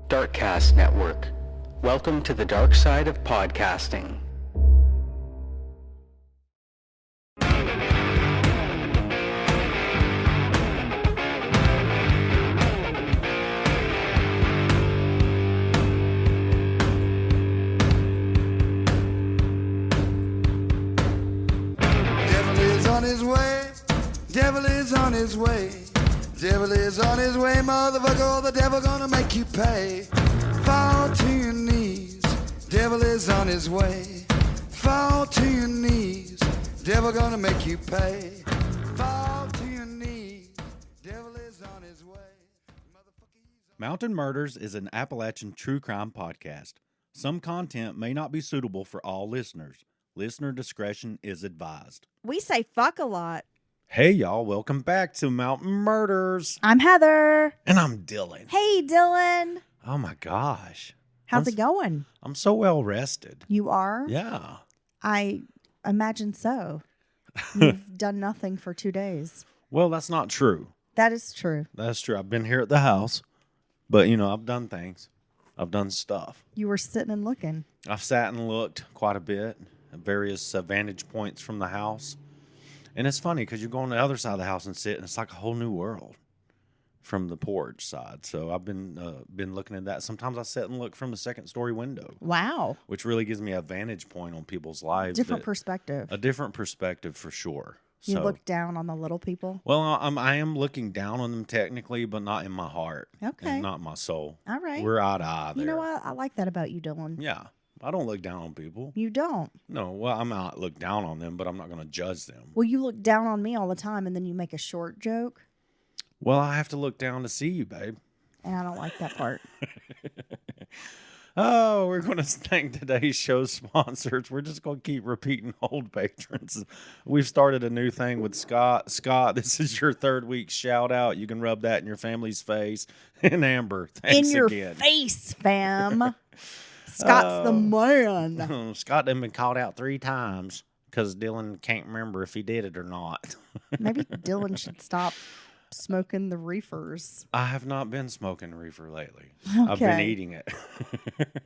Darkcast Network. Welcome to the dark side of podcasting. Devil is on his way. Devil is on his way. Devil is on his way, motherfucker. The devil gonna make you pay. Fall to your knees. Devil is on his way. Fall to your knees. Devil gonna make you pay. Fall to your knees. Devil is on his way. Mountain Murders is an Appalachian true crime podcast. Some content may not be suitable for all listeners. Listener discretion is advised. We say fuck a lot. Hey, y'all. Welcome back to Mountain Murders. I'm Heather. And I'm Dylan. Hey, Dylan. Oh, my gosh. How's it going? I'm so well rested. You are? Yeah. I imagine so. You've done nothing for 2 days. Well, that's not true. That is true. That's true. I've been here at the house. But, I've done things. I've done stuff. You were sitting and looking. I've sat and looked quite a bit at various vantage points from the house. And it's funny because you go on the other side of the house and sit, and it's like a whole new world from the porch side. So I've been looking at that. Sometimes I sit and look from the second-story window. Wow. Which really gives me a vantage point on people's lives. Different perspective. A different perspective for sure. You look down on the little people? Well, I am looking down on them technically, but not in my heart. Okay. And not in my soul. All right. We're eye to eye there. You know what? I like that about you, Dylan. Yeah. I don't look down on people. You don't. No, well, I'm not look down on them, but I'm not going to judge them. Well, you look down on me all the time, and then you make a short joke. Well, I have to look down to see you, babe. And I don't like that part. Oh, we're going to thank today's show sponsors. We're just going to keep repeating old patrons. We've started a new thing with Scott. Scott, this is your third week shout out. You can rub that in your family's face. And Amber, thanks in your again. face, fam. Scott's the man. Scott done been called out 3 times because Dylan can't remember if he did it or not. Maybe Dylan should stop smoking the reefers. I have not been smoking reefer lately. Okay. I've been eating it.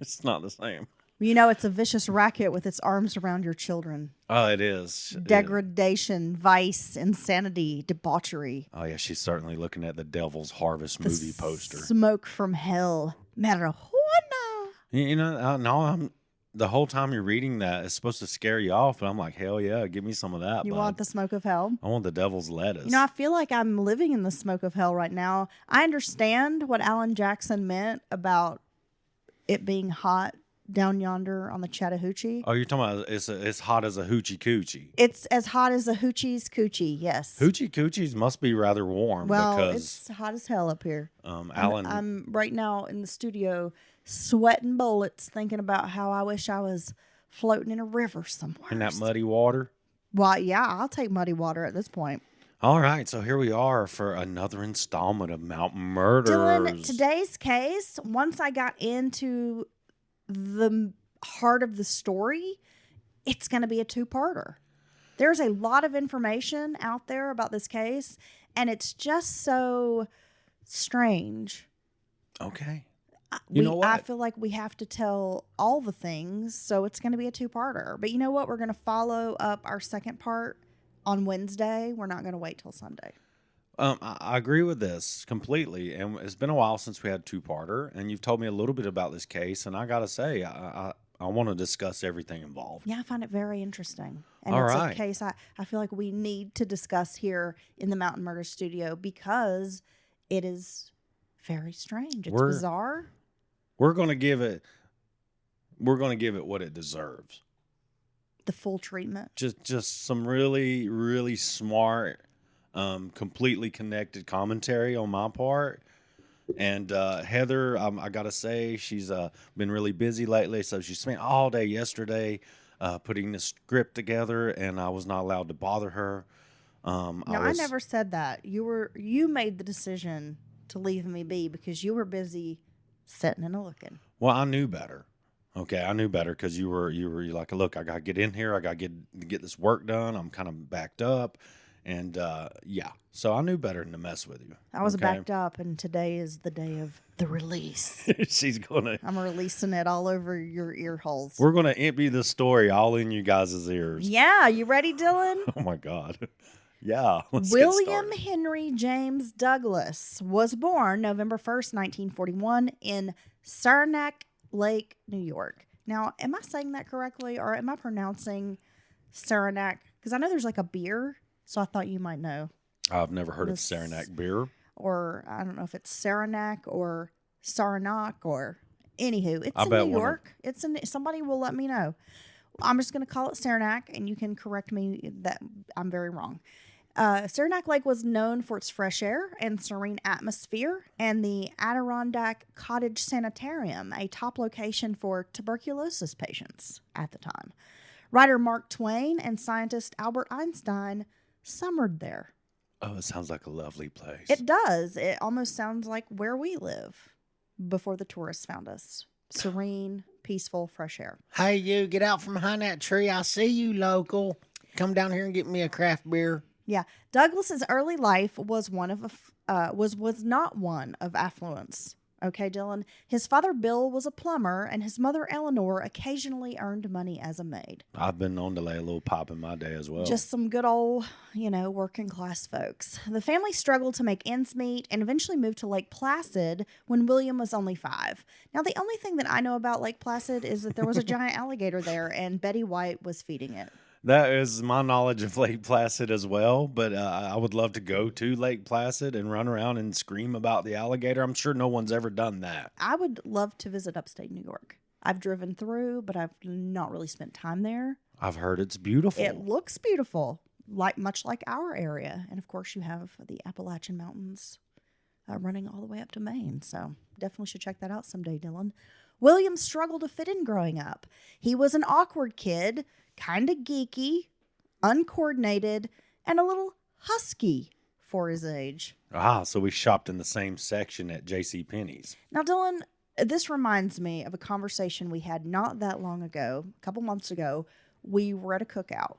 It's not the same. It's a vicious racket with its arms around your children. Oh, it is. Degradation, vice, insanity, debauchery. Oh, yeah, she's certainly looking at the Devil's Harvest movie poster. Smoke from hell. Marijuana. No, the whole time you're reading that, it's supposed to scare you off, but I'm like, hell yeah, give me some of that. You want the smoke of hell? I want the devil's lettuce. I feel like I'm living in the smoke of hell right now. I understand what Alan Jackson meant about it being hot down yonder on the Chattahoochee. Oh, you're talking about it's hot as a hoochie coochie. It's as hot as a hoochie's coochie, yes. Hoochie coochies must be rather warm because it's hot as hell up here. Alan, I'm right now in the studio sweating bullets thinking about how I wish I was floating in a river somewhere. in that muddy water. Well, yeah, I'll take muddy water at this point. All right, so here we are for another installment of Mountain Murders. Dylan, today's case, once I got into the heart of the story, it's going to be a 2-parter. There's a lot of information out there about this case, and it's just so strange. Okay. You know what? I feel like we have to tell all the things, so it's going to be a 2-parter. But you know what? We're going to follow up our second part on Wednesday. We're not going to wait till Sunday. I agree with this completely, and it's been a while since we had 2-parter, and you've told me a little bit about this case, and I got to say, I want to discuss everything involved. Yeah, I find it very interesting. And All it's right. a case I feel like we need to discuss here in the Mountain Murder Studio because it is very strange. It's bizarre. We're going to give it what it deserves. The full treatment. Just some really, really smart, completely connected commentary on my part. And Heather, I got to say, she's been really busy lately, so she spent all day yesterday putting the script together, and I was not allowed to bother her. I never said that. You made the decision to leave me be because you were busy sitting and looking. Well, I knew better. Okay, I knew better because you were like, look, I got to get in here. I got to get this work done. I'm kind of backed up. And yeah, so I knew better than to mess with you. I was okay? backed up, and today is the day of the release. She's gonna. I'm releasing it all over your ear holes. We're gonna empty the story all in you guys' ears. Yeah, you ready, Dylan? Oh my God. Yeah. Let's get William started. Henry James Douglas was born November 1st, 1941 in Saranac Lake, New York. Now, am I saying that correctly, or am I pronouncing Saranac? Because I know there's like a beer, so I thought you might know. I've never heard of This- Saranac beer. Or I don't know if it's Saranac or Saranac or anywho. It's I in bet New one of- York. It's in. Somebody will let me know. I'm just going to call it Saranac, and you can correct me that I'm very wrong. Saranac Lake was known for its fresh air and serene atmosphere, and the Adirondack Cottage Sanitarium, a top location for tuberculosis patients at the time. Writer Mark Twain and scientist Albert Einstein summered there. Oh, it sounds like a lovely place. It does. It almost sounds like where we live before the tourists found us. Serene, peaceful, fresh air. Hey, you, get out from behind that tree. I see you, local. Come down here and get me a craft beer. Yeah, Douglas's early life was was not one of affluence. Okay, Dylan. His father Bill was a plumber, and his mother Eleanor occasionally earned money as a maid. I've been known to lay a little pop in my day as well. Just some good old, working class folks. The family struggled to make ends meet and eventually moved to Lake Placid when William was only 5. Now, the only thing that I know about Lake Placid is that there was a giant alligator there, and Betty White was feeding it. That is my knowledge of Lake Placid as well, but I would love to go to Lake Placid and run around and scream about the alligator. I'm sure no one's ever done that. I would love to visit upstate New York. I've driven through, but I've not really spent time there. I've heard it's beautiful. It looks beautiful, much like our area. And of course, you have the Appalachian Mountains running all the way up to Maine. So definitely should check that out someday, Dylan. William struggled to fit in growing up. He was an awkward kid, kind of geeky, uncoordinated, and a little husky for his age. So we shopped in the same section at J.C. Penney's. Now, Dylan, this reminds me of a conversation we had not that long ago, a couple months ago. We were at a cookout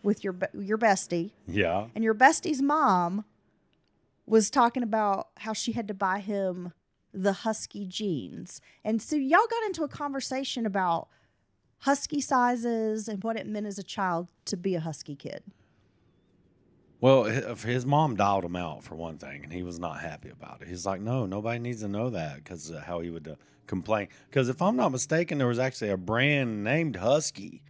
with your bestie, Yeah. and your bestie's mom was talking about how she had to buy him the husky jeans. And so y'all got into a conversation about husky sizes and what it meant as a child to be a husky kid. Well, his mom dialed him out for one thing, and he was not happy about it. He's like, no, nobody needs to know that, because how he would complain. Because if I'm not mistaken, there was actually a brand named Husky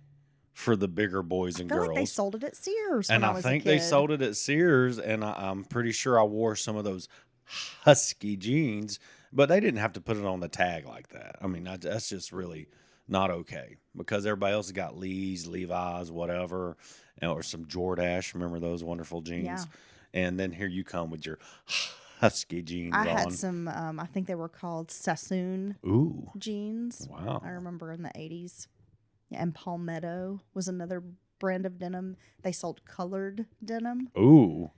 for the bigger boys and I feel girls. like they sold it at Sears And when I I was think a kid. they sold it at Sears, and I'm pretty sure I wore some of those husky jeans, but they didn't have to put it on the tag like that. I mean, that's just really not okay, because everybody else has got Lee's, Levi's, whatever, or some Jordache. Remember those wonderful jeans? Yeah. And then here you come with your husky jeans I on. had some, I think they were called Sassoon Ooh, jeans. wow. I remember in the 80s. Yeah, and Palmetto was another brand of denim. They sold colored denim. Ooh,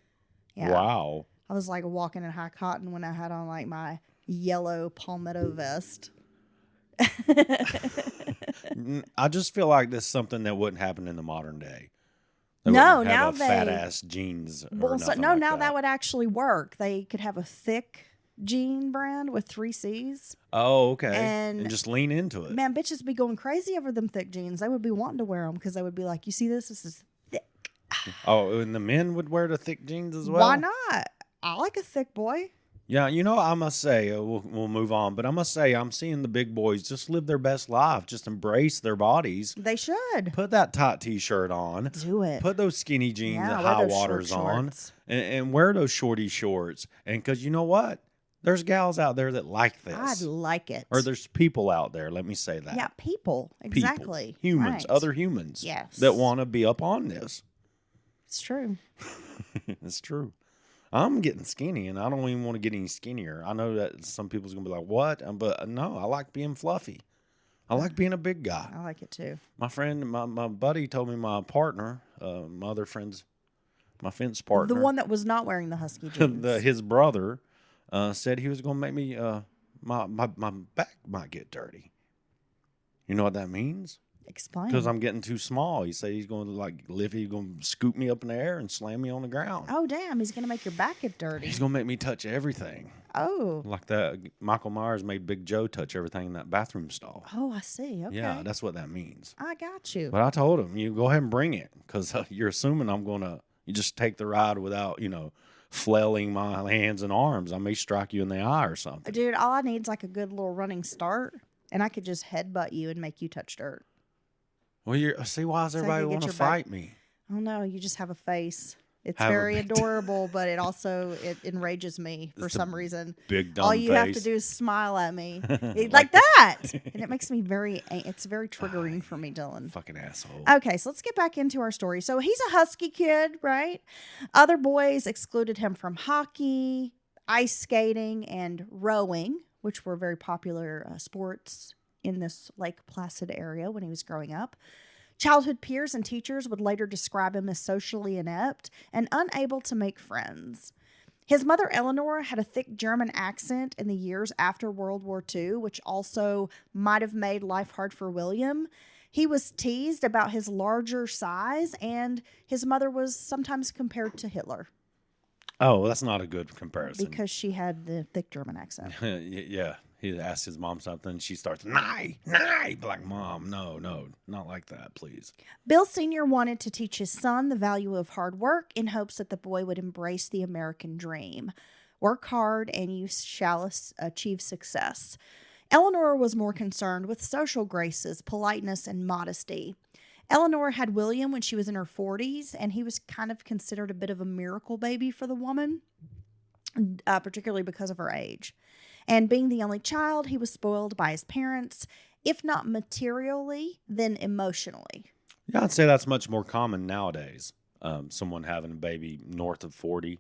Yeah. wow. I was like walking in high cotton when I had on like my yellow Palmetto vest. I just feel like this is something that wouldn't happen in the modern day. They No, wouldn't have now a they- fat ass jeans. Or Well, so, nothing no, like now that would actually work. They could have a thick jean brand with 3 C's. Oh, okay. And- And just lean into it. Man, bitches be going crazy over them thick jeans. They would be wanting to wear them because they would be like, you see this? This is thick. Oh, and the men would wear the thick jeans as well? Why not? I like a thick boy. Yeah, I must say, we'll move on, but I must say, I'm seeing the big boys just live their best life, just embrace their bodies. They should. Put that tight t-shirt on. Do it. Put those skinny jeans Yeah, and wear high those short waters on. shorts. And wear those shorty shorts. And because you know what? There's gals out there that like this. I'd like it. Or there's people out there, let me say that. Yeah, people. People, Exactly. humans, Right. other humans Yes. that want to be up on this. It's true. It's true. I'm getting skinny, and I don't even want to get any skinnier. I know that some people's going to be like, what? But no, I like being fluffy. I like being a big guy. I like it too. My friend, my buddy told me my partner, my other friend's, my fence partner. The one that was not wearing the husky jeans. his brother said he was going to make me, my back might get dirty. You know what that means? Explain. Because I'm getting too small. He said he's going to he's going to scoop me up in the air and slam me on the ground. Oh, damn. He's going to make your back get dirty. He's going to make me touch everything. Oh. Like that, Michael Myers made Big Joe touch everything in that bathroom stall. Oh, I see. Okay. Yeah, that's what that means. I got you. But I told him, you go ahead and bring it, because you're assuming I'm going to just take the ride without, flailing my hands and arms. I may strike you in the eye or something. Dude, all I need is like a good little running start, and I could just headbutt you and make you touch dirt. Well, see, why does So I everybody could get want to your back- fight me? Oh, no, you just have a face. It's Have a very big- adorable, but it also it enrages me for It's a some reason. Big dumb All you face. have to do is smile at me Like like that, and it makes me it's very triggering for me, Dylan. Fucking asshole. Okay, so let's get back into our story. So he's a husky kid, right? Other boys excluded him from hockey, ice skating, and rowing, which were very popular sports in this Lake Placid area when he was growing up. Childhood peers and teachers would later describe him as socially inept and unable to make friends. His mother, Eleanor, had a thick German accent in the years after World War II, which also might have made life hard for William. He was teased about his larger size, and his mother was sometimes compared to Hitler Oh, that's not a good comparison. because she had the thick German accent. Yeah. He asked his mom something. She starts, nay. Like, Mom, no, not like that, please. Bill Sr. wanted to teach his son the value of hard work in hopes that the boy would embrace the American dream. Work hard and you shall achieve success. Eleanor was more concerned with social graces, politeness, and modesty. Eleanor had William when she was in her 40s, and he was kind of considered a bit of a miracle baby for the woman, particularly because of her age. And being the only child, he was spoiled by his parents, if not materially, then emotionally. Yeah, I'd say that's much more common nowadays. Someone having a baby north of 40,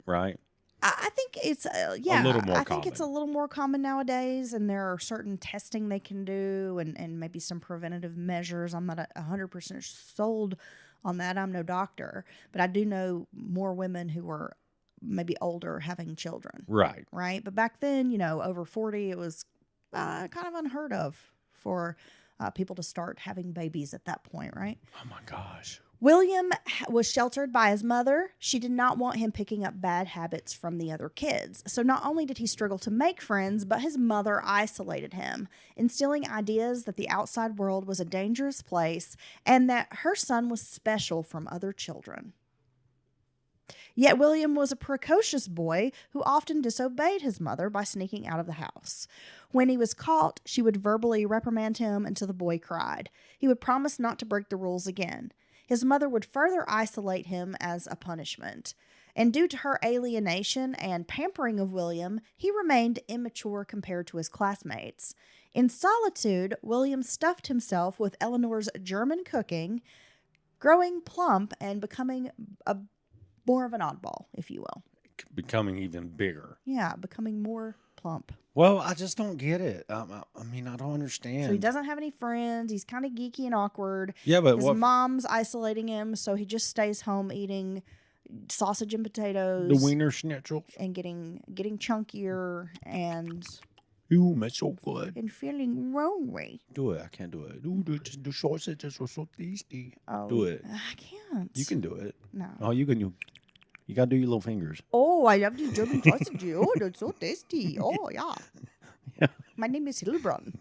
right? I think it's, A little more I think it's a common. little more common nowadays, and there are certain testing they can do and maybe some preventative measures. I'm not 100% sold on that. I'm no doctor, but I do know more women who are maybe older having children. Right. Right. But back then, over 40, it was kind of unheard of for people to start having babies at that point. Right. Oh, my gosh. William was sheltered by his mother. She did not want him picking up bad habits from the other kids. So not only did he struggle to make friends, but his mother isolated him, instilling ideas that the outside world was a dangerous place and that her son was special from other children. Yet William was a precocious boy who often disobeyed his mother by sneaking out of the house. When he was caught, she would verbally reprimand him until the boy cried. He would promise not to break the rules again. His mother would further isolate him as a punishment. And due to her alienation and pampering of William, he remained immature compared to his classmates. In solitude, William stuffed himself with Eleanor's German cooking, growing plump and becoming more of an oddball, if you will. Becoming even bigger. Yeah, becoming more plump. Well, I just don't get it. I mean, I don't understand. So he doesn't have any friends. He's kind of geeky and awkward. Yeah, but His what mom's isolating him, so he just stays home eating sausage and potatoes. the Wiener Schnitzels? And getting chunkier and Ooh, that's so good. feeling lonely. Do it. I can't do it. Ooh, the sausages are so tasty. Oh, Do it. I can't. You can do it. No. Oh, you can. You got to do your little fingers. Oh, I love the German sausage. Oh, that's so tasty. Oh, yeah. Yeah. My name is Hilbrun.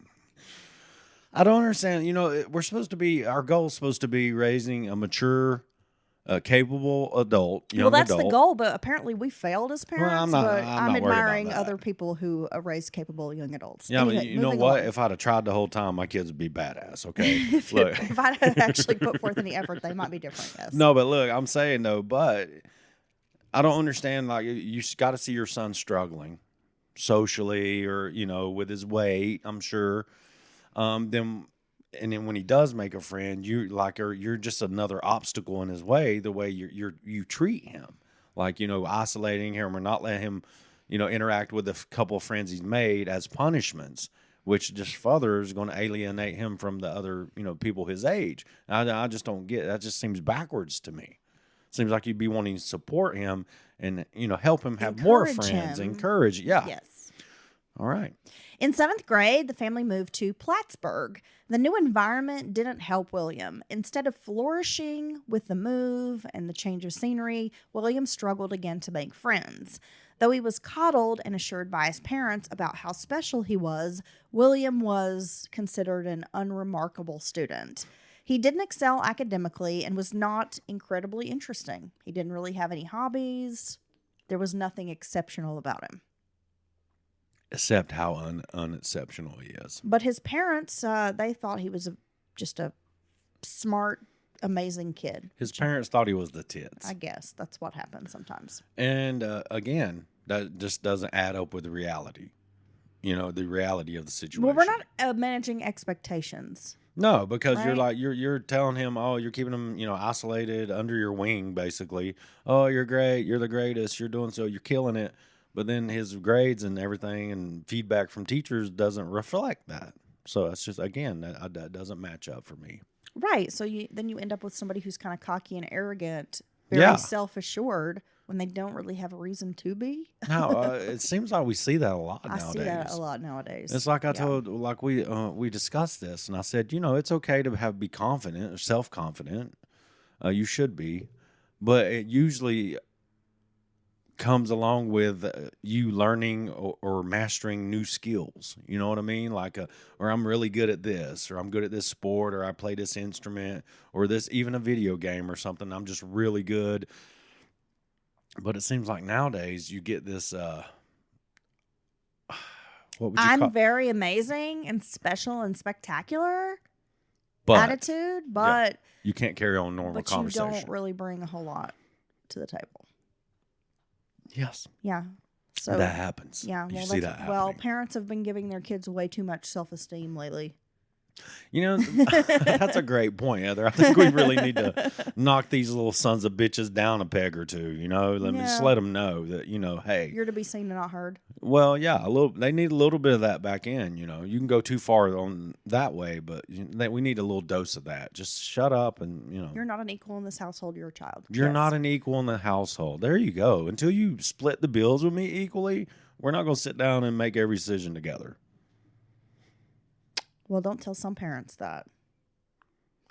I don't understand. Our goal is supposed to be raising a mature, capable adult, young Well, that's adult. the goal, but apparently we failed as parents. I'm not- but I'm I'm not worried about admiring that. other people who raise capable young adults. Yeah, but Anyway, you know moving what? along. If I'd have tried the whole time, my kids would be badass, okay? if Look. I had actually put forth any effort, they might be different. Yes. No, but look, I'm saying though, but I don't understand. Like, you got to see your son struggling socially, or with his weight. I'm sure. Then when he does make a friend, you're just another obstacle in his way. The way you treat him, like isolating him or not letting him, interact with a couple of friends he's made as punishments, which just further is going to alienate him from the other people his age. I just don't get it. That just seems backwards to me. Seems like you'd be wanting to support him and help him have more Encourage friends. him. Encourage, yeah. Yes. All right. In 7th grade, the family moved to Plattsburgh. The new environment didn't help William. Instead of flourishing with the move and the change of scenery, William struggled again to make friends. Though he was coddled and assured by his parents about how special he was, William was considered an unremarkable student. He didn't excel academically and was not incredibly interesting. He didn't really have any hobbies. There was nothing exceptional about him. Except how unexceptional he is. But his parents, they thought he was just a smart, amazing kid. His parents thought he was the tits. I guess that's what happens sometimes. And again, that just doesn't add up with the reality. You know, the reality of the situation. Well, we're not managing expectations. No, because you're Right? like you're telling him, oh, you're keeping him, isolated under your wing, basically. Oh, you're great, you're the greatest, you're doing so, you're killing it. But then his grades and everything and feedback from teachers doesn't reflect that. So that's just, again, that doesn't match up for me. Right. So then you end up with somebody who's kind of cocky and arrogant, very Yeah. self-assured when they don't really have a reason to be. No, it seems like we see that a lot I nowadays. see that a lot nowadays. It's like I Yeah. told, like we discussed this, and I said, it's okay to be confident or self-confident. You should be, but it usually comes along with you learning or mastering new skills. You know what I mean? Like, or I'm really good at this, or I'm good at this sport, or I play this instrument, or this, even a video game or something. I'm just really good. But it seems like nowadays you get this, what would you call I'm very amazing and special and spectacular but attitude, but you can't carry on normal but you conversation. don't really bring a whole lot to the table. Yes, Yeah. So that happens. yeah, You well, see that well, happening. parents have been giving their kids way too much self-esteem lately. That's a great point, Heather. I think we really need to knock these little sons of bitches down a peg or two. Just Yeah. let them know that hey. You're to be seen and not heard. Well, yeah, they need a little bit of that back in. You can go too far on that way, but we need a little dose of that. Just shut up and You're not an equal in this household. You're a child. You're Yes. not an equal in the household. There you go. Until you split the bills with me equally, we're not going to sit down and make every decision together. Well, don't tell some parents that.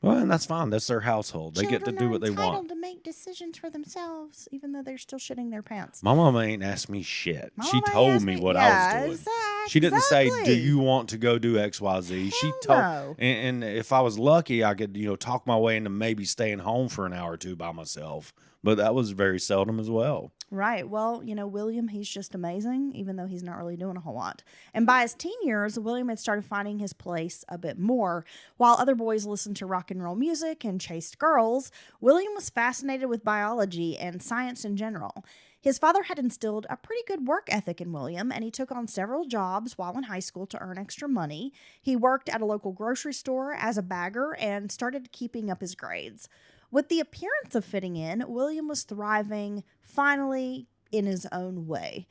Well, and that's fine. That's their household. They get to do what they want. Entitled to make decisions for themselves, even though they're still shitting their pants. My mama ain't asked me shit. My She mama told asked me what I was doing. She didn't say, "Do exactly. you want to go do X, Y, Z?" She Hell told, no. and if I was lucky, I could, talk my way into maybe staying home for an hour or two by myself. But that was very seldom as well. Right. Well, William, he's just amazing, even though he's not really doing a whole lot. And by his teen years, William had started finding his place a bit more. While other boys listened to rock and roll music and chased girls, William was fascinated with biology and science in general. His father had instilled a pretty good work ethic in William, and he took on several jobs while in high school to earn extra money. He worked at a local grocery store as a bagger and started keeping up his grades. With the appearance of fitting in, William was thriving, finally, in his own way.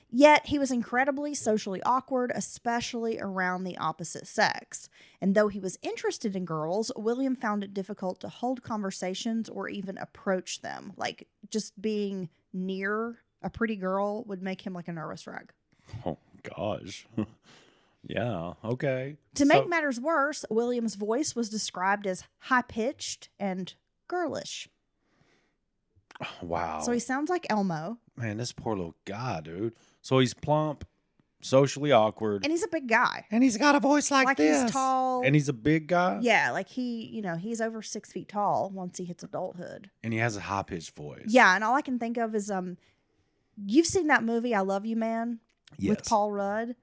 Yet, he was incredibly socially awkward, especially around the opposite sex. And though he was interested in girls, William found it difficult to hold conversations or even approach them. Like, just being near a pretty girl would make him like a nervous wreck. Oh gosh. Yeah. Okay. To make matters worse, William's voice was described as high-pitched and girlish. Wow. So he sounds like Elmo. Man, this poor little guy, dude. So he's plump, socially awkward, And he's a big guy. and he's got a voice like this. He's tall. And he's a big guy. Yeah, like he's over 6 feet tall once he hits adulthood. And he has a high pitched voice. Yeah, and all I can think of is you've seen that movie I Love You Man Yes. with Paul Rudd.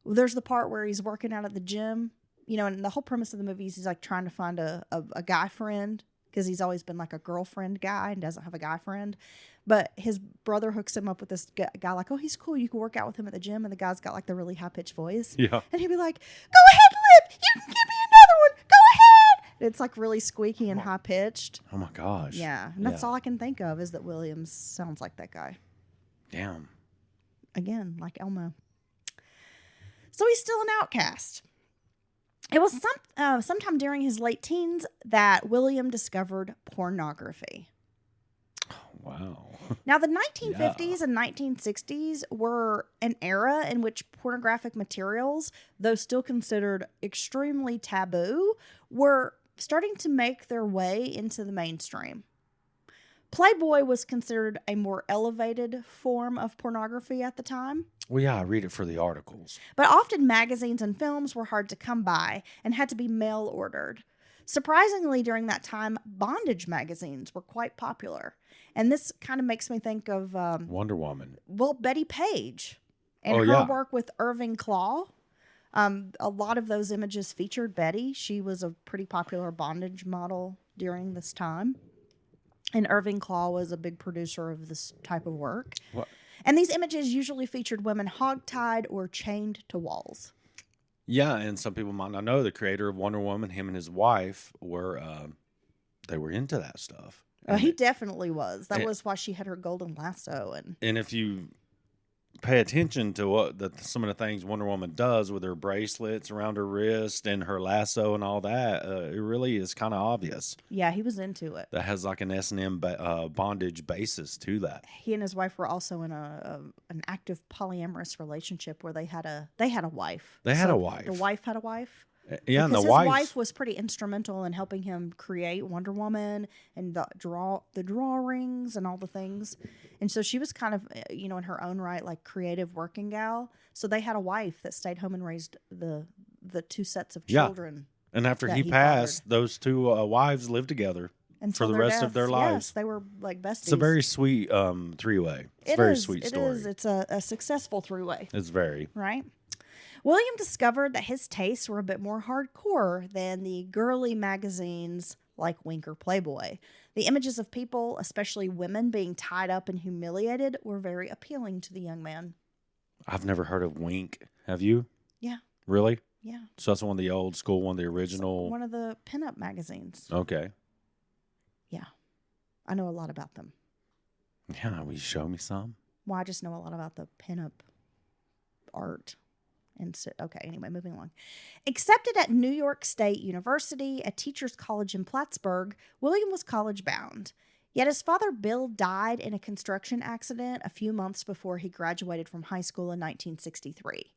There's the part where he's working out at the gym, and the whole premise of the movie is he's like trying to find a guy friend because he's always been like a girlfriend guy and doesn't have a guy friend. But his brother hooks him up with this guy like, oh, he's cool. You can work out with him at the gym. And the guy's got like the really high pitched voice. Yeah. And he'd be like, go ahead, Liv. You can give me another one. Go ahead. And it's like really squeaky and high pitched. Oh my gosh. Yeah. And that's all I can think of is that Williams sounds like that guy. Damn. Again, like Elmo. So he's still an outcast. It was sometime during his late teens that William discovered pornography. Wow. Now, the 1950s and 1960s were an era in which pornographic materials, though still considered extremely taboo, were starting to make their way into the mainstream. Playboy was considered a more elevated form of pornography at the time, Well, yeah, I read it for the articles. but often magazines and films were hard to come by and had to be mail ordered. Surprisingly, during that time, bondage magazines were quite popular. And this kind of makes me think of, Wonder Woman. Betty Page and Oh, her yeah. work with Irving Klaw. A lot of those images featured Betty. She was a pretty popular bondage model during this time. And Irving Klaw was a big producer of this type of work. What? And these images usually featured women hogtied or chained to walls. Yeah, and some people might not know the creator of Wonder Woman, him and his wife were they were into that stuff. And, He definitely was. That and- was why she had her golden lasso. and if you pay attention to what some of the things Wonder Woman does with her bracelets around her wrist and her lasso and all that, it really is kind of obvious. Yeah, he was into it. That has like an S&M bondage basis to that. He and his wife were also in an active polyamorous relationship where they had a wife. They had So a wife. The wife had a wife. Yeah, and the Because his wife. wife was pretty instrumental in helping him create Wonder Woman and the drawings and all the things. And so she was kind of, in her own right, like creative working gal. So they had a wife that stayed home and raised the two sets of Yeah. children. And after that he he passed, fathered. those two wives lived together Until for the their rest of their deaths. lives. Yes, they were like besties. It's a very sweet three-way. It's a very sweet story. It is. It's a successful three-way. It's very. Right? William discovered that his tastes were a bit more hardcore than the girly magazines like Wink or Playboy. The images of people, especially women, being tied up and humiliated were very appealing to the young man. I've never heard of Wink. Have you? Yeah. Really? Yeah. So that's one of the old school, one of the original. One of the pinup magazines. Okay. Yeah. I know a lot about them. Yeah, will you show me some? Well, I just know a lot about the pinup art. And so, okay, anyway, moving along. Accepted at New York State University, a teacher's college in Plattsburgh, William was college bound. Yet his father, Bill, died in a construction accident a few months before he graduated from high school in 1963.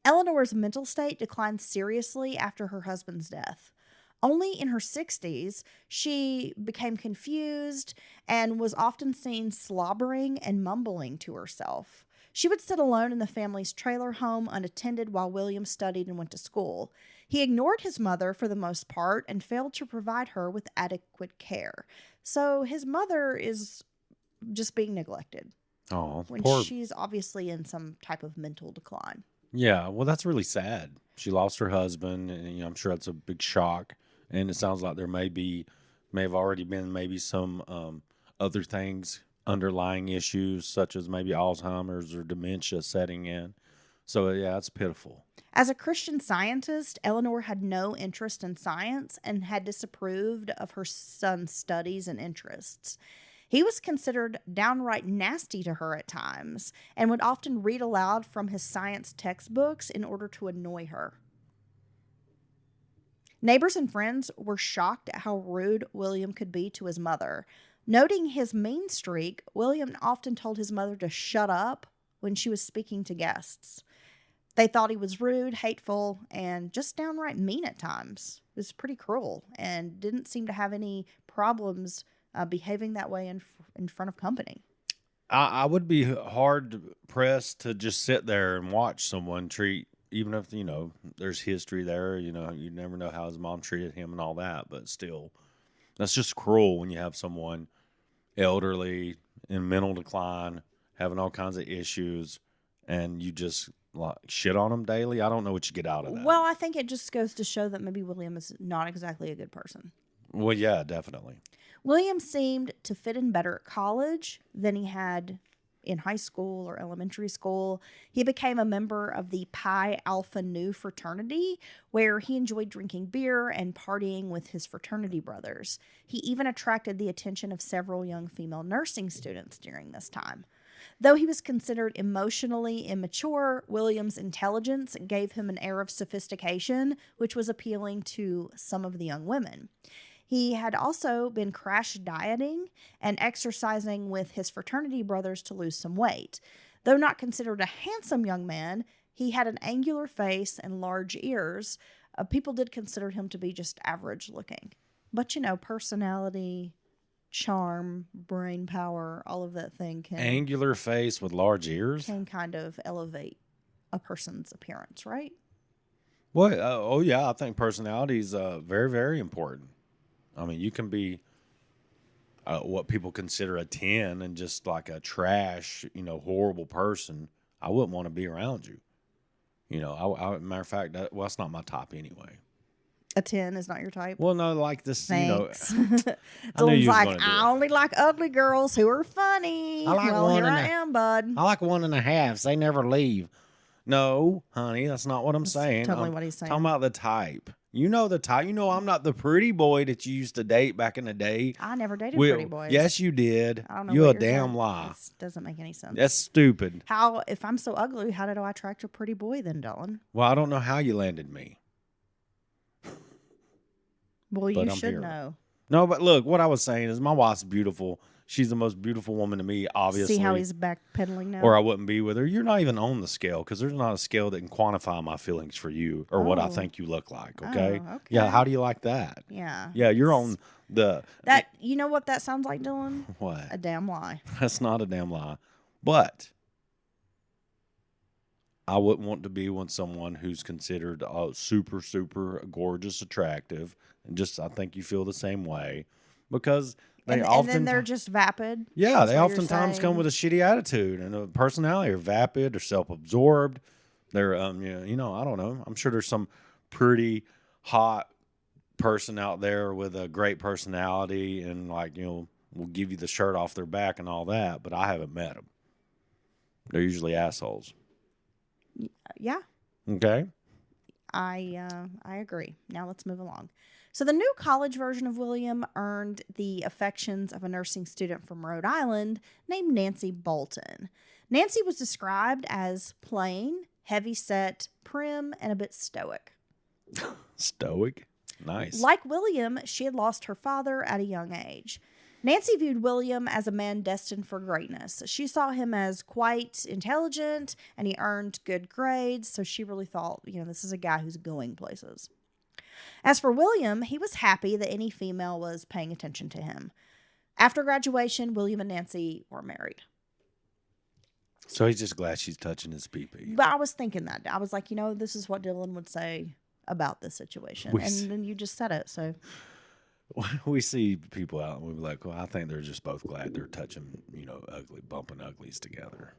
Eleanor's mental state declined seriously after her husband's death. Only in her 60s, she became confused and was often seen slobbering and mumbling to herself. She would sit alone in the family's trailer home unattended while William studied and went to school. He ignored his mother for the most part and failed to provide her with adequate care. So his mother is just being neglected Oh, when poor. she's obviously in some type of mental decline. Yeah, well, that's really sad. She lost her husband, and I'm sure that's a big shock. And it sounds like there may have already been maybe some other things, underlying issues such as maybe Alzheimer's or dementia setting in. So yeah, it's pitiful. As a Christian Scientist, Eleanor had no interest in science and had disapproved of her son's studies and interests. He was considered downright nasty to her at times and would often read aloud from his science textbooks in order to annoy her. Neighbors and friends were shocked at how rude William could be to his mother. Noting his mean streak, William often told his mother to shut up when she was speaking to guests. They thought he was rude, hateful, and just downright mean at times. It was pretty cruel and didn't seem to have any problems behaving that way in front of company. I would be hard pressed to just sit there and watch someone treat, even if, there's history there, you never know how his mom treated him and all that, but still, that's just cruel when you have someone elderly, in mental decline, having all kinds of issues, and you just like shit on them daily. I don't know what you get out of that. Well, I think it just goes to show that maybe William is not exactly a good person. Well, yeah, definitely. William seemed to fit in better at college than he had in high school or elementary school. He became a member of the Pi Alpha Nu fraternity, where he enjoyed drinking beer and partying with his fraternity brothers. He even attracted the attention of several young female nursing students during this time. Though he was considered emotionally immature, William's intelligence gave him an air of sophistication, which was appealing to some of the young women. He had also been crash dieting and exercising with his fraternity brothers to lose some weight. Though not considered a handsome young man, he had an angular face and large ears. People did consider him to be just average looking. But, personality, charm, brain power, all of that thing Angular face with large ears? can kind of elevate a person's appearance, right? What? Oh, yeah. I think personality is very, very important. I mean, you can be what people consider a 10 and just like a trash, horrible person. I wouldn't want to be around you. Matter of fact, that's not my type anyway. A 10 is not your type? Well, no, like this, Thanks. I knew you Dylan's was like, gonna do I it. only like ugly girls who are funny. I like well, one here and I a- am, bud. I like 1.5s. They never leave. No, honey, that's not what I'm saying. totally I'm what he's saying. talking about the type. You know the type. I'm not the pretty boy that you used to date back in the day. I never dated Well, pretty boys. Yes, you did. I don't know You're a what you're damn saying. lie. This doesn't make any sense. That's stupid. How, if I'm so ugly, how did I attract a pretty boy then, Dylan? Well, I don't know how you landed me. Well, But you I'm should here. know. No, but look, what I was saying is my wife's beautiful. She's the most beautiful woman to me, obviously. See how he's backpedaling now? Or I wouldn't be with her. You're not even on the scale because there's not a scale that can quantify my feelings for you or what I Oh. think you look like. Okay? Oh, okay. Yeah. How do you like that? Yeah. Yeah, you're on the That, you know what that sounds like, Dylan? what? A damn lie. That's not a damn lie. But I wouldn't want to be with someone who's considered super, super gorgeous, attractive, and just I think you feel the same way because they And then they're just vapid. yeah, That's they what you're oftentimes come saying? with a shitty attitude and a personality. They're vapid or self-absorbed. They're I don't know. I'm sure there's some pretty hot person out there with a great personality and will give you the shirt off their back and all that, but I haven't met them. They're usually assholes. Yeah. Okay. I agree. Now let's move along. So the new college version of William earned the affections of a nursing student from Rhode Island named Nancy Bolton. Nancy was described as plain, heavy-set, prim, and a bit stoic. Stoic. Nice. Like William, she had lost her father at a young age. Nancy viewed William as a man destined for greatness. She saw him as quite intelligent and he earned good grades, so she really thought, this is a guy who's going places. As for William, he was happy that any female was paying attention to him. After graduation, William and Nancy were married. So he's just glad she's touching his pee-pee. But I was thinking that. I was like, this is what Dylan would say about this situation. We And s- then you just said it, so... We see people out and we're like, well, I think they're just both glad they're touching, bumping uglies together.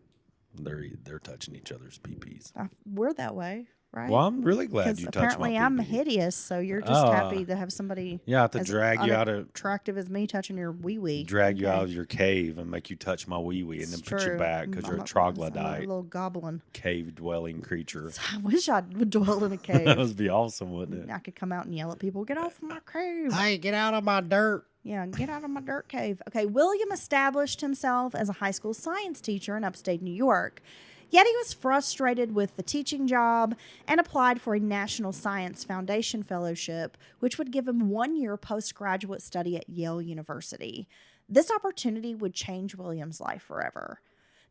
They're touching each other's pee-pees. We're that way, right? Well, I'm really glad Because you touched my apparently I'm pee-pee. hideous, so you're just happy to have somebody Yeah, I have to as drag you out of attractive as me touching your wee-wee. drag you Okay. out of your cave and make you touch my wee-wee and then It's put you true. back because you're a I'm a troglodyte, little goblin. cave-dwelling creature. I wish I would dwell in a That cave. would be awesome, wouldn't it? I could come out and yell at people, get off my cave. Hey, get out of my dirt. Yeah, get out of my dirt cave. Okay, William established himself as a high school science teacher in upstate New York. Yet he was frustrated with the teaching job and applied for a National Science Foundation Fellowship, which would give him 1 year postgraduate study at Yale University. This opportunity would change William's life forever.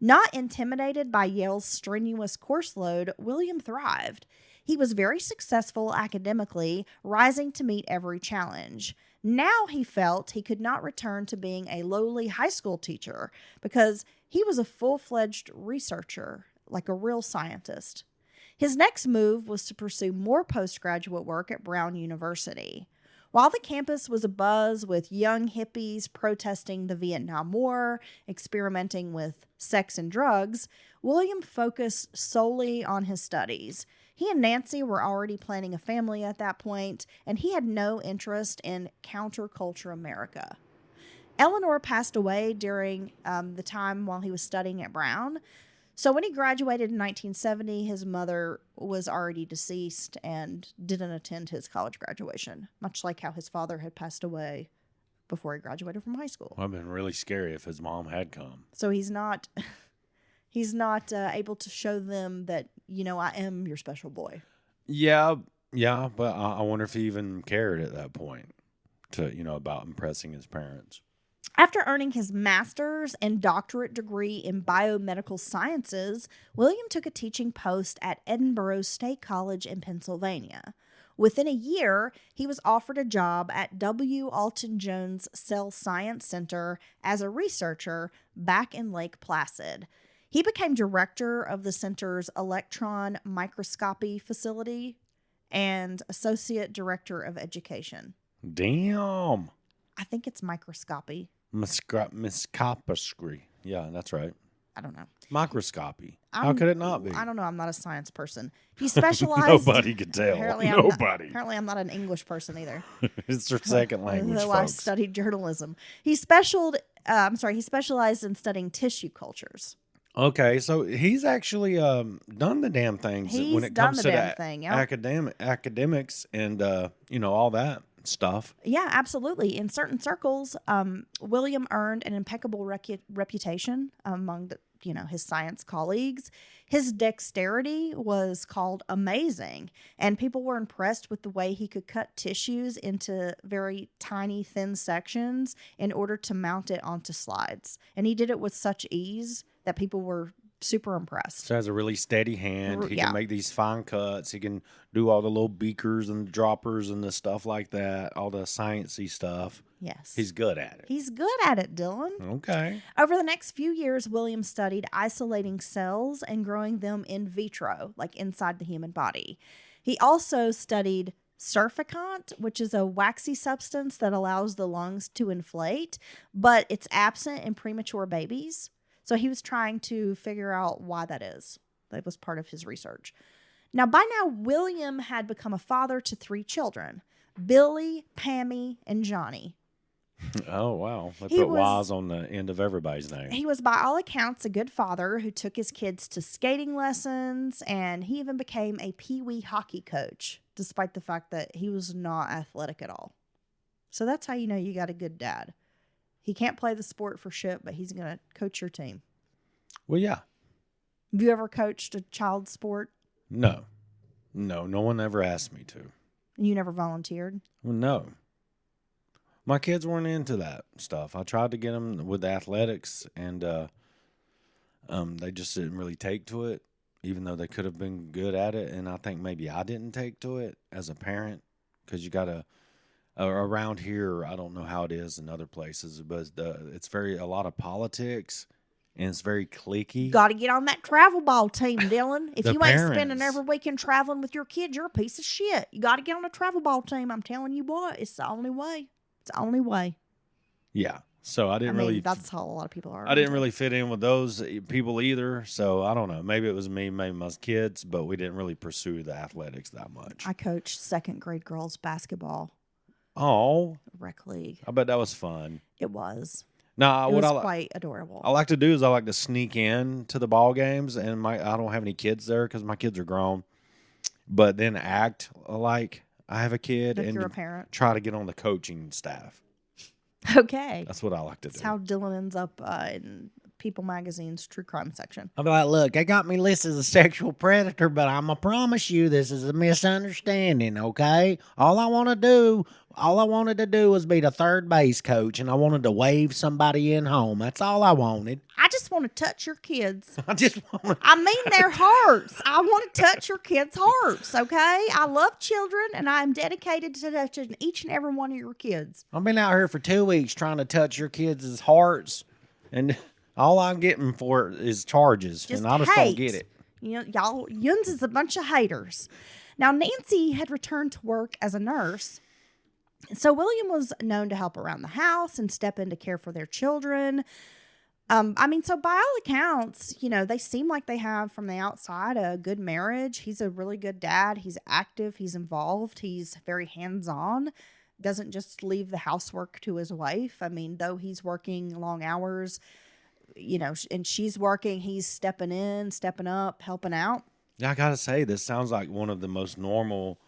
Not intimidated by Yale's strenuous course load, William thrived. He was very successful academically, rising to meet every challenge. Now he felt he could not return to being a lowly high school teacher because he was a full-fledged researcher, like a real scientist. His next move was to pursue more postgraduate work at Brown University. While the campus was abuzz with young hippies protesting the Vietnam War, experimenting with sex and drugs, William focused solely on his studies. He and Nancy were already planning a family at that point, and he had no interest in counterculture America. Eleanor passed away during the time while he was studying at Brown. So when he graduated in 1970, his mother was already deceased and didn't attend his college graduation, much like how his father had passed away before he graduated from high school. Would have been really scary if his mom had come. So he's not able to show them that, I am your special boy. Yeah, but I wonder if he even cared at that point. to, about impressing his parents. After earning his master's and doctorate degree in biomedical sciences, William took a teaching post at Edinburgh State College in Pennsylvania. Within a year, he was offered a job at W. Alton Jones Cell Science Center as a researcher back in Lake Placid. He became director of the center's electron microscopy facility and associate director of education. Damn. I think it's microscopy. Microscopy. Yeah, that's right. I don't know. Microscopy. How could it not be? I don't know. I'm not a science person. He specialized. Nobody could tell. Apparently Nobody. I'm not an English person either. It's their second language, Though I folks. studied journalism. He specialized in studying tissue cultures. Okay, so he's actually done the damn things He's when it done comes the to damn that thing, yeah. academics and all that stuff. Yeah, absolutely. In certain circles, William earned an impeccable reputation among his science colleagues. His dexterity was called amazing, and people were impressed with the way he could cut tissues into very tiny, thin sections in order to mount it onto slides. And he did it with such ease that people were super impressed. So he has a really steady hand. He Yeah. can make these fine cuts. He can do all the little beakers and droppers and the stuff like that, all the sciencey stuff. Yes. He's good at it. He's good at it, Dylan. Okay. Over the next few years, William studied isolating cells and growing them in vitro, like inside the human body. He also studied surfactant, which is a waxy substance that allows the lungs to inflate, but it's absent in premature babies. So he was trying to figure out why that is. That was part of his research. Now, by now, William had become a father to 3 children, Billy, Pammy, and Johnny. Oh, wow. They He put was- Y's on the end of everybody's name. He was, by all accounts, a good father who took his kids to skating lessons, and he even became a peewee hockey coach, despite the fact that he was not athletic at all. So that's how you know you got a good dad. He can't play the sport for shit, but he's going to coach your team. Well, yeah. Have you ever coached a child sport? No. No one ever asked me to. You never volunteered? Well, no. My kids weren't into that stuff. I tried to get them with athletics, and they just didn't really take to it, even though they could have been good at it. And I think maybe I didn't take to it as a parent, because you got to, around here, I don't know how it is in other places, but it's a lot of politics, and it's very cliquey. Got to get on that travel ball team, Dylan. If The you ain't parents. spending every weekend traveling with your kids, you're a piece of shit. You got to get on a travel ball team. I'm telling you what, it's the only way. It's the only way. Yeah. So I didn't That's how a lot of people are. I didn't really fit in with those people either. So I don't know. Maybe it was me, maybe my kids, but we didn't really pursue the athletics that much. I coached 2nd grade girls basketball Oh, rec league. I bet that was fun. It was. Now, It what was quite adorable. I like to do is I like to sneak in to the ball games, and I don't have any kids there because my kids are grown. But then act like I have a kid Like and you're a parent. try to get on the coaching staff. Okay. That's what I like to That's do. how Dylan ends up in People Magazine's true crime section. I'll be like, look, they got me listed as a sexual predator, but I'm going to promise you this is a misunderstanding, okay? All I wanted to do was be the third base coach, and I wanted to wave somebody in home. That's all I wanted. I just want to touch your kids. I just want to. I mean their hearts. I want to touch your kids' hearts, okay? I love children, and I am dedicated to touching each and every one of your kids. I've been out here for 2 weeks trying to touch your kids' hearts, And all I'm getting for it is charges, Just and I just hate. don't get it. You know, y'all, Yuns is a bunch of haters. Now, Nancy had returned to work as a nurse. So William was known to help around the house and step in to care for their children. So by all accounts, they seem like they have from the outside a good marriage. He's a really good dad. He's active. He's involved. He's very hands-on. Doesn't just leave the housework to his wife. Though he's working long hours, and she's working, he's stepping in, stepping up, helping out. Yeah, I gotta say, this sounds like one of the most normal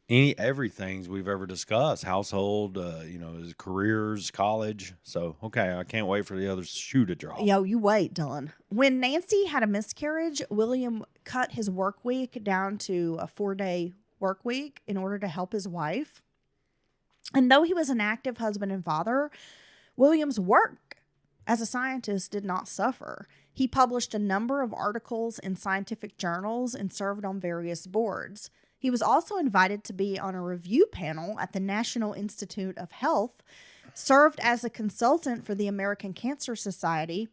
everything's we've ever discussed. Household, his careers, college. So okay, I can't wait for the other shoe to drop. Yo, you wait, Dylan. When Nancy had a miscarriage, William cut his work week down to a 4-day work week in order to help his wife. And though he was an active husband and father, William's work as a scientist did not suffer. He published a number of articles in scientific journals and served on various boards. He was also invited to be on a review panel at the National Institute of Health, served as a consultant for the American Cancer Society,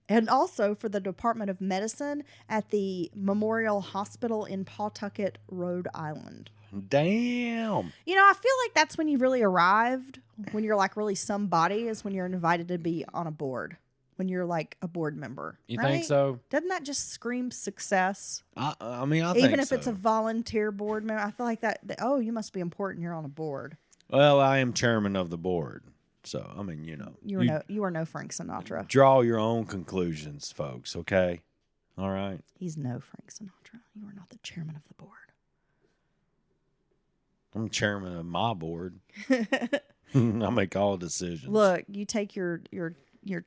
and also for the Department of Medicine at the Memorial Hospital in Pawtucket, Rhode Island. Damn. You know, I feel like that's when you really arrived, when you're like really somebody, is when you're invited to be on a board, when you're like a board member. You right? think so? Doesn't that just scream success? I mean, I think Even if so. it's a volunteer board member, I feel like that, oh, you must be important. You're on a board. Well, I am chairman of the board. So, I mean, you know. You are no Frank Sinatra. Draw your own conclusions, folks, okay? All right. He's no Frank Sinatra. You are not the chairman of the board. I'm chairman of my board. I make all decisions. Look, you take your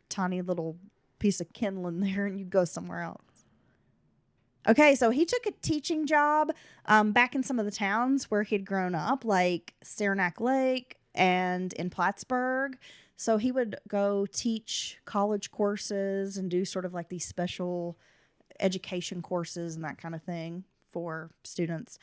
tiny little piece of kindling there and you go somewhere else. Okay, so he took a teaching job back in some of the towns where he'd grown up, like Saranac Lake and in Plattsburgh. So he would go teach college courses and do sort of like these special education courses and that kind of thing for students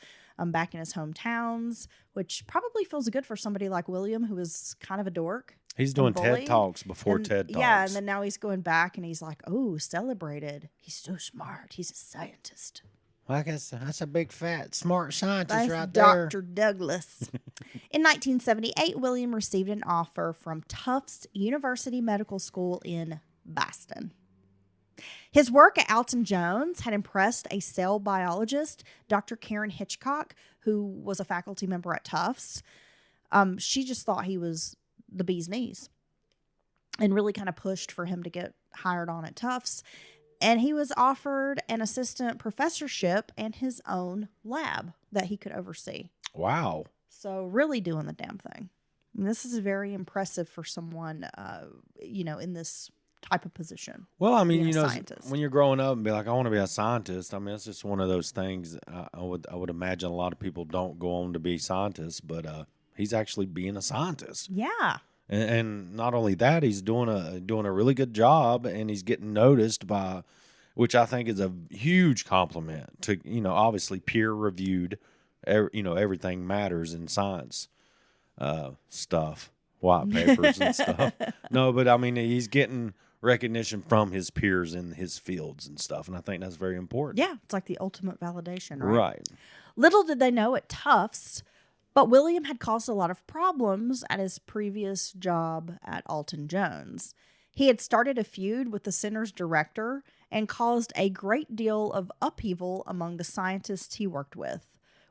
back in his hometowns, which probably feels good for somebody like William, who was kind of a dork. He's doing bully. TED Talks before And- TED Talks. Yeah, and then now he's going back and he's like, oh, celebrated. He's so smart. He's a scientist. Well, I guess that's a big, fat, smart scientist That's right there. Dr. Douglas. In 1978, William received an offer from Tufts University Medical School in Boston. His work at Alton Jones had impressed a cell biologist, Dr. Karen Hitchcock, who was a faculty member at Tufts. She just thought he was the bee's knees and really kind of pushed for him to get hired on at Tufts. And he was offered an assistant professorship and his own lab that he could oversee. Wow. So really doing the damn thing. And this is very impressive for someone, in this type of position. Well, I mean, being you a know, scientist. when you're growing up and be like, I want to be a scientist. I mean, it's just one of those things. I would imagine a lot of people don't go on to be scientists, but he's actually being a scientist. Yeah. And not only that, he's doing a really good job, and he's getting noticed by, which I think is a huge compliment to, obviously peer reviewed. Everything matters in science stuff, white papers and stuff. No, but I mean, he's getting recognition from his peers in his fields and stuff, and I think that's very important. Yeah. It's like the ultimate validation, right? Right. Little did they know at Tufts, but William had caused a lot of problems at his previous job at Alton Jones. He had started a feud with the center's director and caused a great deal of upheaval among the scientists he worked with.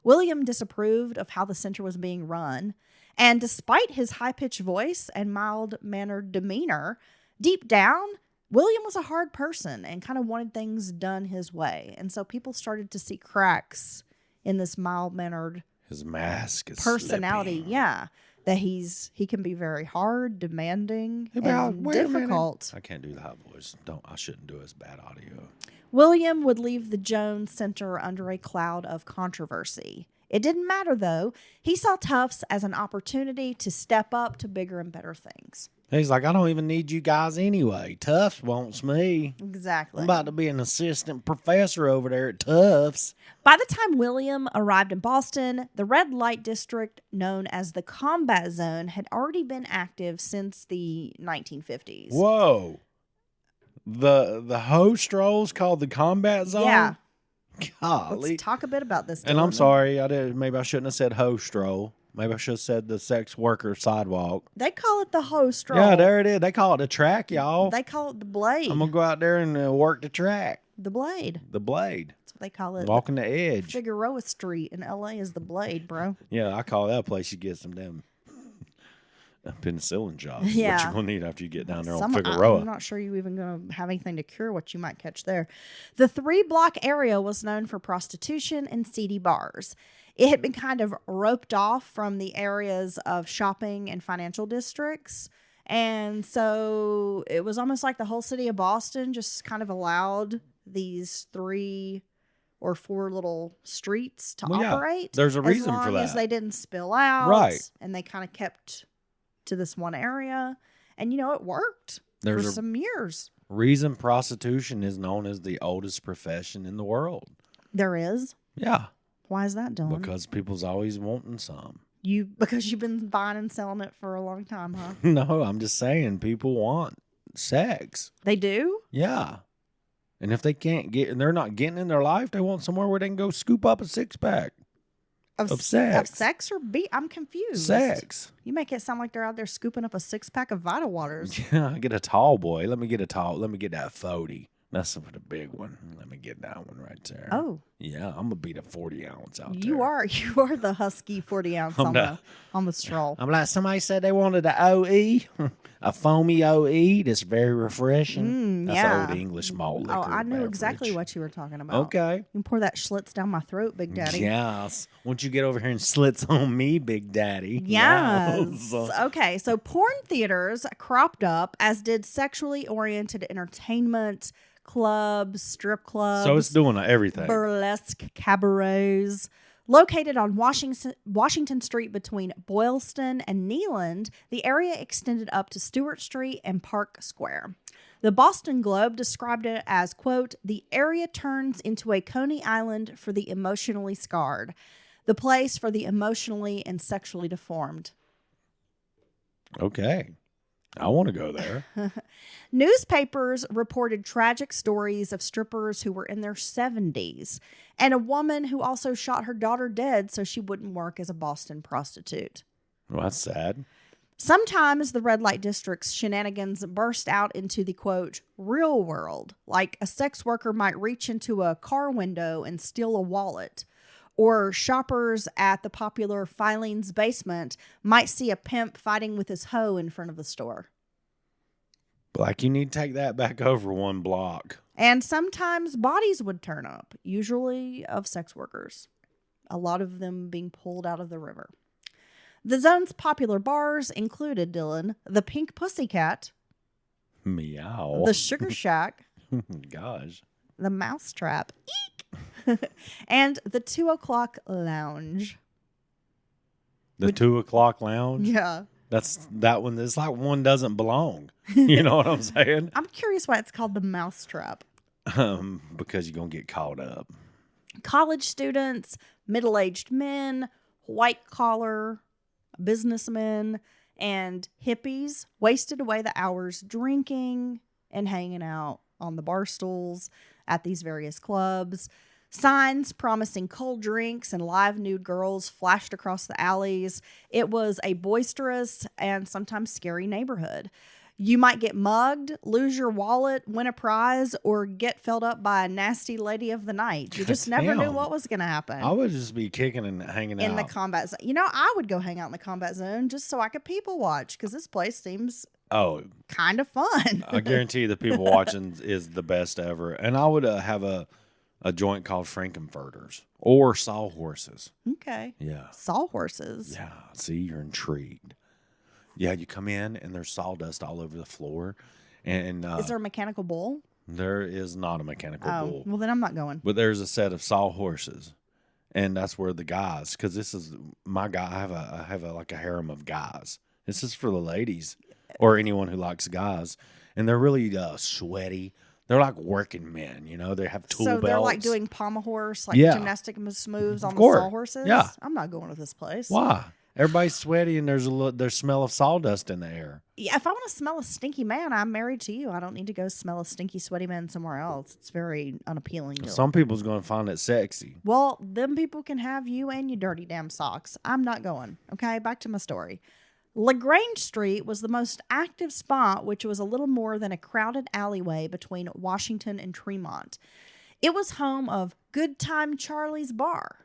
William disapproved of how the center was being run, and despite his high-pitched voice and mild-mannered demeanor, deep down, William was a hard person and kind of wanted things done his way. And so people started to see cracks in this mild-mannered His mask is personality. slipping. Yeah, that he can be very hard, demanding, Hey, Val, and wait a minute. difficult. I can't do the high voice. I shouldn't do it. It's bad audio. William would leave the Jones Center under a cloud of controversy. It didn't matter, though. He saw Tufts as an opportunity to step up to bigger and better things. He's like, I don't even need you guys anyway. Tufts wants me. Exactly. I'm about to be an assistant professor over there at Tufts. By the time William arrived in Boston, the red light district known as the Combat Zone had already been active since the 1950s. Whoa. The hoe strolls called the combat zone? Yeah. Golly. Let's talk a bit about this. And I'm Dylan. sorry, maybe I shouldn't have said hoe stroll. Maybe I should have said the sex worker sidewalk. They call it the hoe stroll. Yeah, there it is. They call it the track, y'all. They call it the blade. I'm going to go out there and work the track. The blade. The blade. That's what they call it. Walking the edge. Figueroa Street in LA is the blade, bro. Yeah, I call that place you get some damn penicillin jobs. Is Yeah. what you're going to need after you get down there on I'm Figueroa. not sure you even going to have anything to cure what you might catch there. The 3-block area was known for prostitution and seedy bars. It had been kind of roped off from the areas of shopping and financial districts. And so it was almost like the whole city of Boston just kind of allowed these 3 or 4 little streets to Well, yeah, operate. there's a reason as for long as that. they didn't spill out. Right. And they kind of kept to this one area. And, it worked for There's a some years. reason prostitution is known as the oldest profession in the world. There is. Yeah, Why is that, Dylan? because people's always wanting some. Because you've been buying and selling it for a long time, huh? No, I'm just saying people want sex. They do? Yeah. And if they can't get, and they're not getting in their life, they want somewhere where they can go scoop up a 6-pack. Of sex. Of sex or I'm confused. Sex. You make it sound like they're out there scooping up a 6-pack of Vita Waters. Yeah, I get a tall boy. Let me get that 40. That's for the big one. Let me get that one right there. Oh. Yeah, I'm gonna beat a 40 ounce out there. You are the husky 40 ounce on the stroll. I'm like, somebody said they wanted an OE, a foamy OE that's very refreshing. That's yeah. old English malt liquor. Oh, I knew beverage. exactly what you were talking about. Okay. You can pour that Schlitz down my throat, Big Daddy. Yes. Won't you get over here and slits on me, Big Daddy? Yes. Okay, so porn theaters cropped up, as did sexually oriented entertainment, clubs, strip clubs. So it's doing everything. Burlesque cabarets. Located on Washington Street between Boylston and Neyland, the area extended up to Stewart Street and Park Square. The Boston Globe described it as, quote, the area turns into a Coney Island for the emotionally scarred, the place for the emotionally and sexually deformed. Okay. I want to go there. Newspapers reported tragic stories of strippers who were in their 70s and a woman who also shot her daughter dead so she wouldn't work as a Boston prostitute. Well, that's sad. Sometimes the red light district's shenanigans burst out into the, quote, real world, like a sex worker might reach into a car window and steal a wallet. Or shoppers at the popular Filene's basement might see a pimp fighting with his hoe in front of the store. Like, you need to take that back over one block. And sometimes bodies would turn up, usually of sex workers, a lot of them being pulled out of the river. The zone's popular bars included, Dylan, the Pink Pussycat, Meow. the Sugar Shack, Gosh. the Mousetrap, eek, and the 2 o'clock lounge. The 2 o'clock lounge? Yeah. That's that one. It's like one doesn't belong. You know what I'm saying? I'm curious why it's called the Mousetrap. Because you're going to get caught up. College students, middle-aged men, white-collar businessmen, and hippies wasted away the hours drinking and hanging out on the bar stools at these various clubs. Signs promising cold drinks and live nude girls flashed across the alleys. It was a boisterous and sometimes scary neighborhood. You might get mugged, lose your wallet, win a prize, or get filled up by a nasty lady of the night. You just never knew Damn. what was going to happen. I would just be kicking and hanging out. In the combat zone. I would go hang out in the combat zone just so I could people watch because this place seems kind of fun. I guarantee you the people watching is the best ever. And I would have a joint called Frankenfurters or Sawhorses. Okay. Yeah. Sawhorses. Yeah. See, you're intrigued. Yeah, you come in and there's sawdust all over the floor. And Is there a mechanical bull? there is not a mechanical bull. Well, then I'm not going. But there's a set of sawhorses. And that's where the guys, because this is my guy. I have like a harem of guys. This is for the ladies or anyone who likes guys. And they're really sweaty. They're like working men, They have tool belts. So they're like doing pommel horse, like Yeah. gymnastic moves on the course. sawhorses? Yeah. I'm not going to this place. Why? Everybody's sweaty and there's smell of sawdust in the air. Yeah, if I want to smell a stinky man, I'm married to you. I don't need to go smell a stinky, sweaty man somewhere else. It's very unappealing. Some people's going to find it sexy. Well, them people can have you and your dirty damn socks. I'm not going. Okay, back to my story. LaGrange Street was the most active spot, which was a little more than a crowded alleyway between Washington and Tremont. It was home of Good Time Charlie's Bar.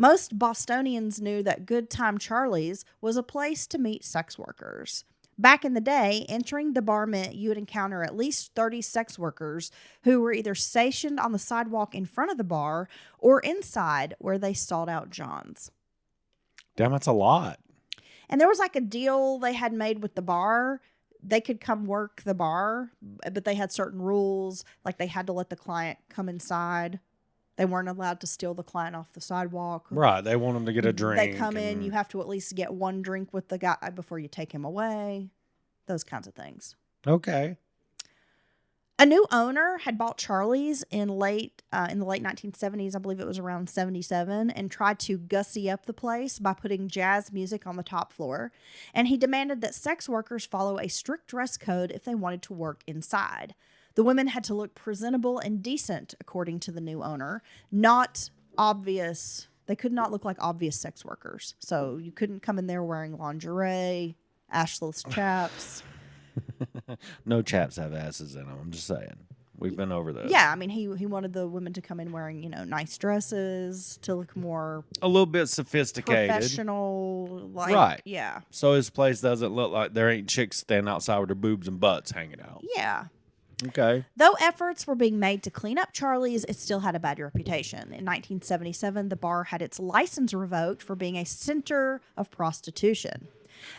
Most Bostonians knew that Good Time Charlie's was a place to meet sex workers. Back in the day, entering the bar meant you would encounter at least 30 sex workers who were either stationed on the sidewalk in front of the bar or inside where they sought out Johns. Damn, that's a lot. And there was like a deal they had made with the bar. They could come work the bar, but they had certain rules. Like they had to let the client come inside They weren't allowed to steal the client off the sidewalk. Right. They want them to get a drink. They come in, and- you have to at least get one drink with the guy before you take him away. Those kinds of things. Okay. A new owner had bought Charlie's in the late 1970s. I believe it was around 77, and tried to gussy up the place by putting jazz music on the top floor. And he demanded that sex workers follow a strict dress code if they wanted to work inside. The women had to look presentable and decent, according to the new owner, not obvious. They could not look like obvious sex workers. So you couldn't come in there wearing lingerie, ashless chaps. No chaps have asses in them. I'm just saying. We've been over this. Yeah, I mean, he wanted the women to come in wearing, nice dresses, to look more A little bit sophisticated. professional. Like, Right. Yeah. So his place doesn't look like there ain't chicks standing outside with their boobs and butts hanging out. Yeah. Okay. Though efforts were being made to clean up Charlie's, it still had a bad reputation. In 1977, the bar had its license revoked for being a center of prostitution.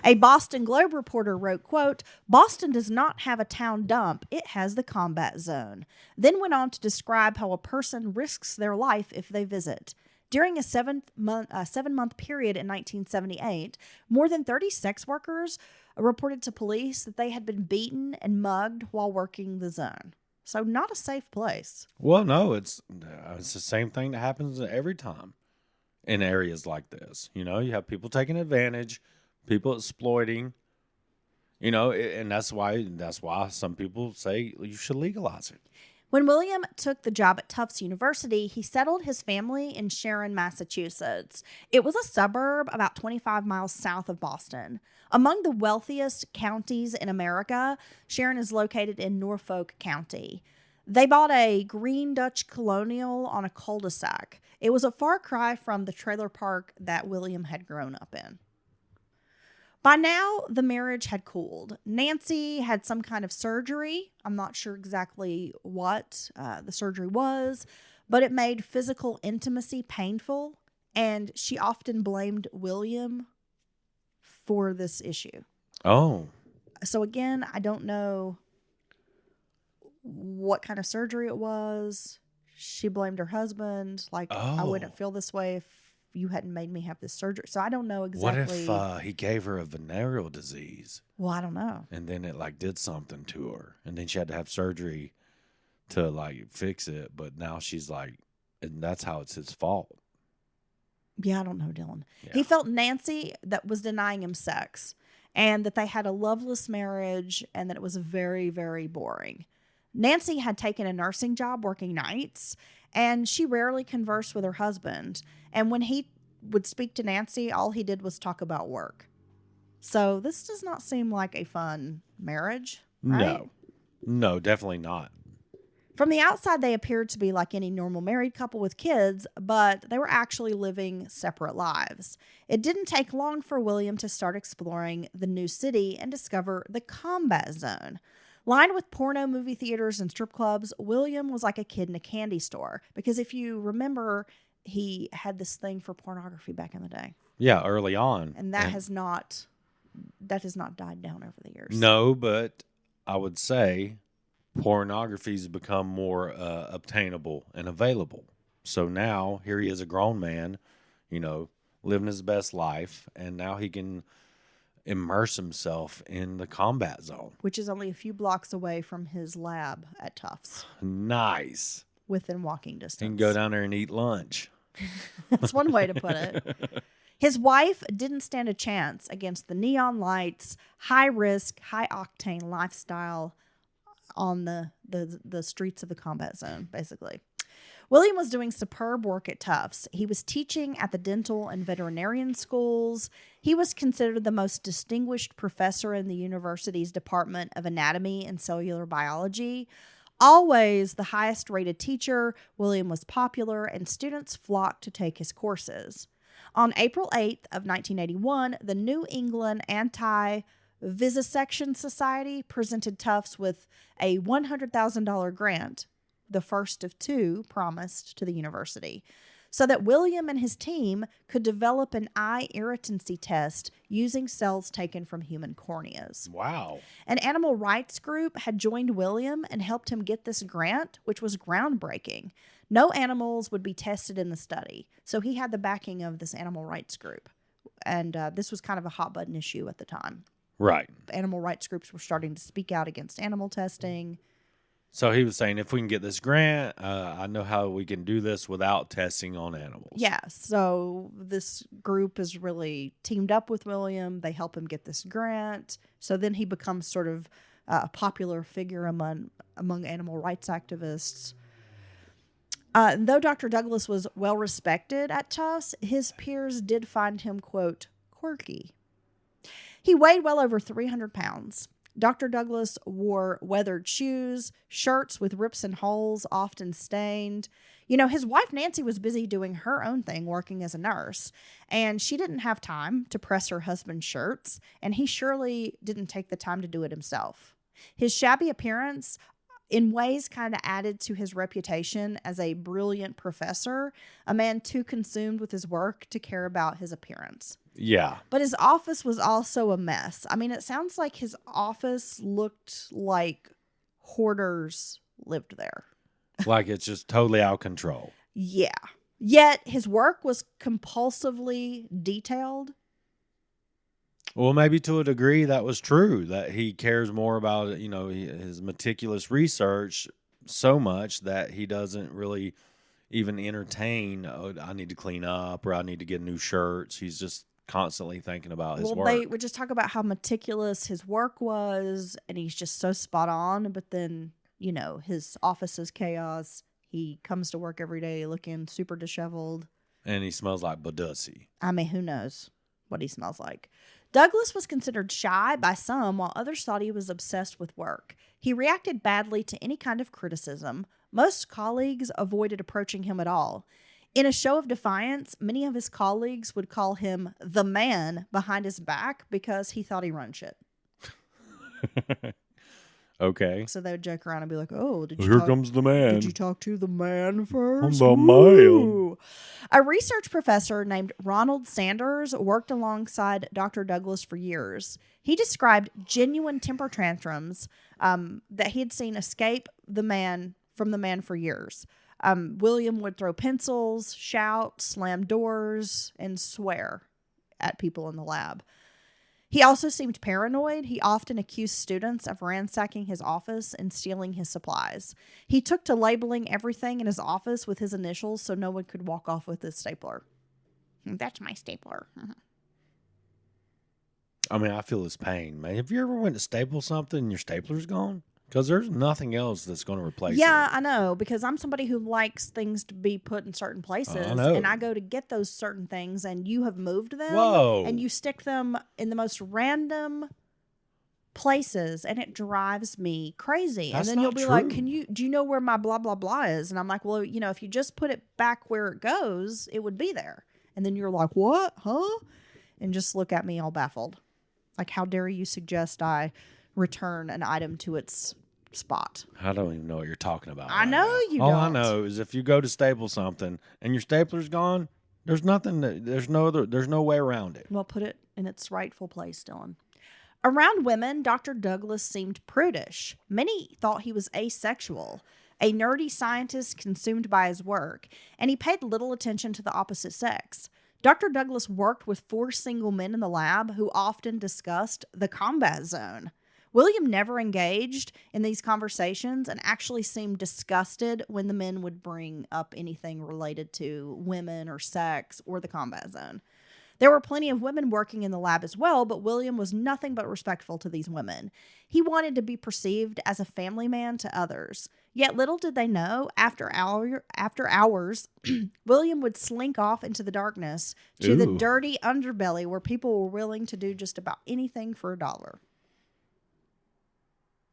A Boston Globe reporter wrote, quote, "Boston does not have a town dump, it has the combat zone." Then went on to describe how a person risks their life if they visit. During a 7-month period in 1978, more than 30 sex workers reported to police that they had been beaten and mugged while working the zone. So not a safe place. Well, no, it's the same thing that happens every time in areas like this. You have people taking advantage, people exploiting. And that's why some people say you should legalize it. When William took the job at Tufts University, he settled his family in Sharon, Massachusetts. It was a suburb about 25 miles south of Boston. Among the wealthiest counties in America, Sharon is located in Norfolk County. They bought a green Dutch colonial on a cul-de-sac. It was a far cry from the trailer park that William had grown up in. By now, the marriage had cooled. Nancy had some kind of surgery. I'm not sure exactly what the surgery was, but it made physical intimacy painful, and she often blamed William for this issue. Oh. So again, I don't know what kind of surgery it was. She blamed her husband. Like, I wouldn't feel this way if you hadn't made me have this surgery. So I don't know exactly. What if he gave her a venereal disease? Well, I don't know. And then it did something to her. And then she had to have surgery to fix it. But now she's and that's how it's his fault. Yeah, I don't know, Dylan. Yeah. He felt Nancy that was denying him sex, and that they had a loveless marriage, and that it was very, very boring. Nancy had taken a nursing job working nights, and she rarely conversed with her husband. And when he would speak to Nancy, all he did was talk about work. So this does not seem like a fun marriage, right? No, definitely not. From the outside, they appeared to be like any normal married couple with kids, but they were actually living separate lives. It didn't take long for William to start exploring the new city and discover the combat zone. Lined with porno movie theaters and strip clubs, William was like a kid in a candy store. Because if you remember, he had this thing for pornography back in the day. Yeah, early on. And that has not died down over the years. No, but I would say pornography's become more obtainable and available. So now here he is, a grown man, living his best life, and now he can immerse himself in the combat zone. Which is only a few blocks away from his lab at Tufts. Nice. Within walking distance. He can go down there and eat lunch. That's one way to put it. His wife didn't stand a chance against the neon lights, high risk, high octane lifestyle on the streets of the combat zone, basically. William was doing superb work at Tufts. He was teaching at the dental and veterinarian schools. He was considered the most distinguished professor in the university's Department of Anatomy and Cellular Biology. Always the highest rated teacher, William was popular, and students flocked to take his courses. On April 8th of 1981, the New England Anti-Vivisection Society presented Tufts with a $100,000 grant, the first of two promised to the university, so that William and his team could develop an eye irritancy test using cells taken from human corneas. Wow. An animal rights group had joined William and helped him get this grant, which was groundbreaking. No animals would be tested in the study. So he had the backing of this animal rights group. And this was kind of a hot button issue at the time. Right. Animal rights groups were starting to speak out against animal testing. So he was saying, if we can get this grant, I know how we can do this without testing on animals. Yeah, so this group is really teamed up with William. They help him get this grant. So then he becomes sort of a popular figure among animal rights activists. Though Dr. Douglas was well respected at Tufts, his peers did find him, quote, quirky. He weighed well over 300 pounds. Dr. Douglas wore weathered shoes, shirts with rips and holes, often stained. You know, his wife Nancy was busy doing her own thing, working as a nurse, and she didn't have time to press her husband's shirts, and he surely didn't take the time to do it himself. His shabby appearance in ways kind of added to his reputation as a brilliant professor, a man too consumed with his work to care about his appearance. Yeah. But his office was also a mess. I mean, it sounds like his office looked like hoarders lived there. Like it's just totally out of control. Yeah. Yet his work was compulsively detailed. Well, maybe to a degree that was true, that he cares more about, his meticulous research so much that he doesn't really even entertain, oh, I need to clean up or I need to get new shirts. He's just constantly thinking about his work. They would just talk about how meticulous his work was, and he's just so spot on. But then, his office is chaos. He comes to work every day looking super disheveled. And he smells like Badussy. I mean, who knows what he smells like. Douglas was considered shy by some, while others thought he was obsessed with work. He reacted badly to any kind of criticism. Most colleagues avoided approaching him at all. In a show of defiance, many of his colleagues would call him the man behind his back because he thought he run shit. Okay. So they would joke around and be like, "Oh, Here comes the man. Did you talk to the man first?" The man. Woo. A research professor named Ronald Sanders worked alongside Dr. Douglas for years. He described genuine temper tantrums that he had seen escape from the man for years. William would throw pencils, shout, slam doors, and swear at people in the lab. He also seemed paranoid. He often accused students of ransacking his office and stealing his supplies. He took to labeling everything in his office with his initials so no one could walk off with his stapler. That's my stapler. I mean, I feel his pain, man. Have you ever went to staple something and your stapler's gone? Because there's nothing else that's going to replace it. Yeah, I know, because I'm somebody who likes things to be put in certain places. I know. And I go to get those certain things, and you have moved them. Whoa. And you stick them in the most random places, and it drives me crazy. That's and then you'll not be like, true. do you know where my blah, blah, blah is? And I'm like, well, if you just put it back where it goes, it would be there. And then you're like, what? Huh? And just look at me all baffled. Like, how dare you suggest I return an item to its spot? I don't even know what you're talking about. I know you All don't. I know is if you go to staple something and your stapler's gone, there's no way around it. Well, put it in its rightful place, Dylan. Around women, Dr. Douglas seemed prudish. Many thought he was asexual, a nerdy scientist consumed by his work, and he paid little attention to the opposite sex. Dr. Douglas worked with 4 single men in the lab who often discussed the combat zone. William never engaged in these conversations and actually seemed disgusted when the men would bring up anything related to women or sex or the combat zone. There were plenty of women working in the lab as well, but William was nothing but respectful to these women. He wanted to be perceived as a family man to others. Yet little did they know, after hours, William would slink off into the darkness to the Ooh. dirty underbelly where people were willing to do just about anything for $1.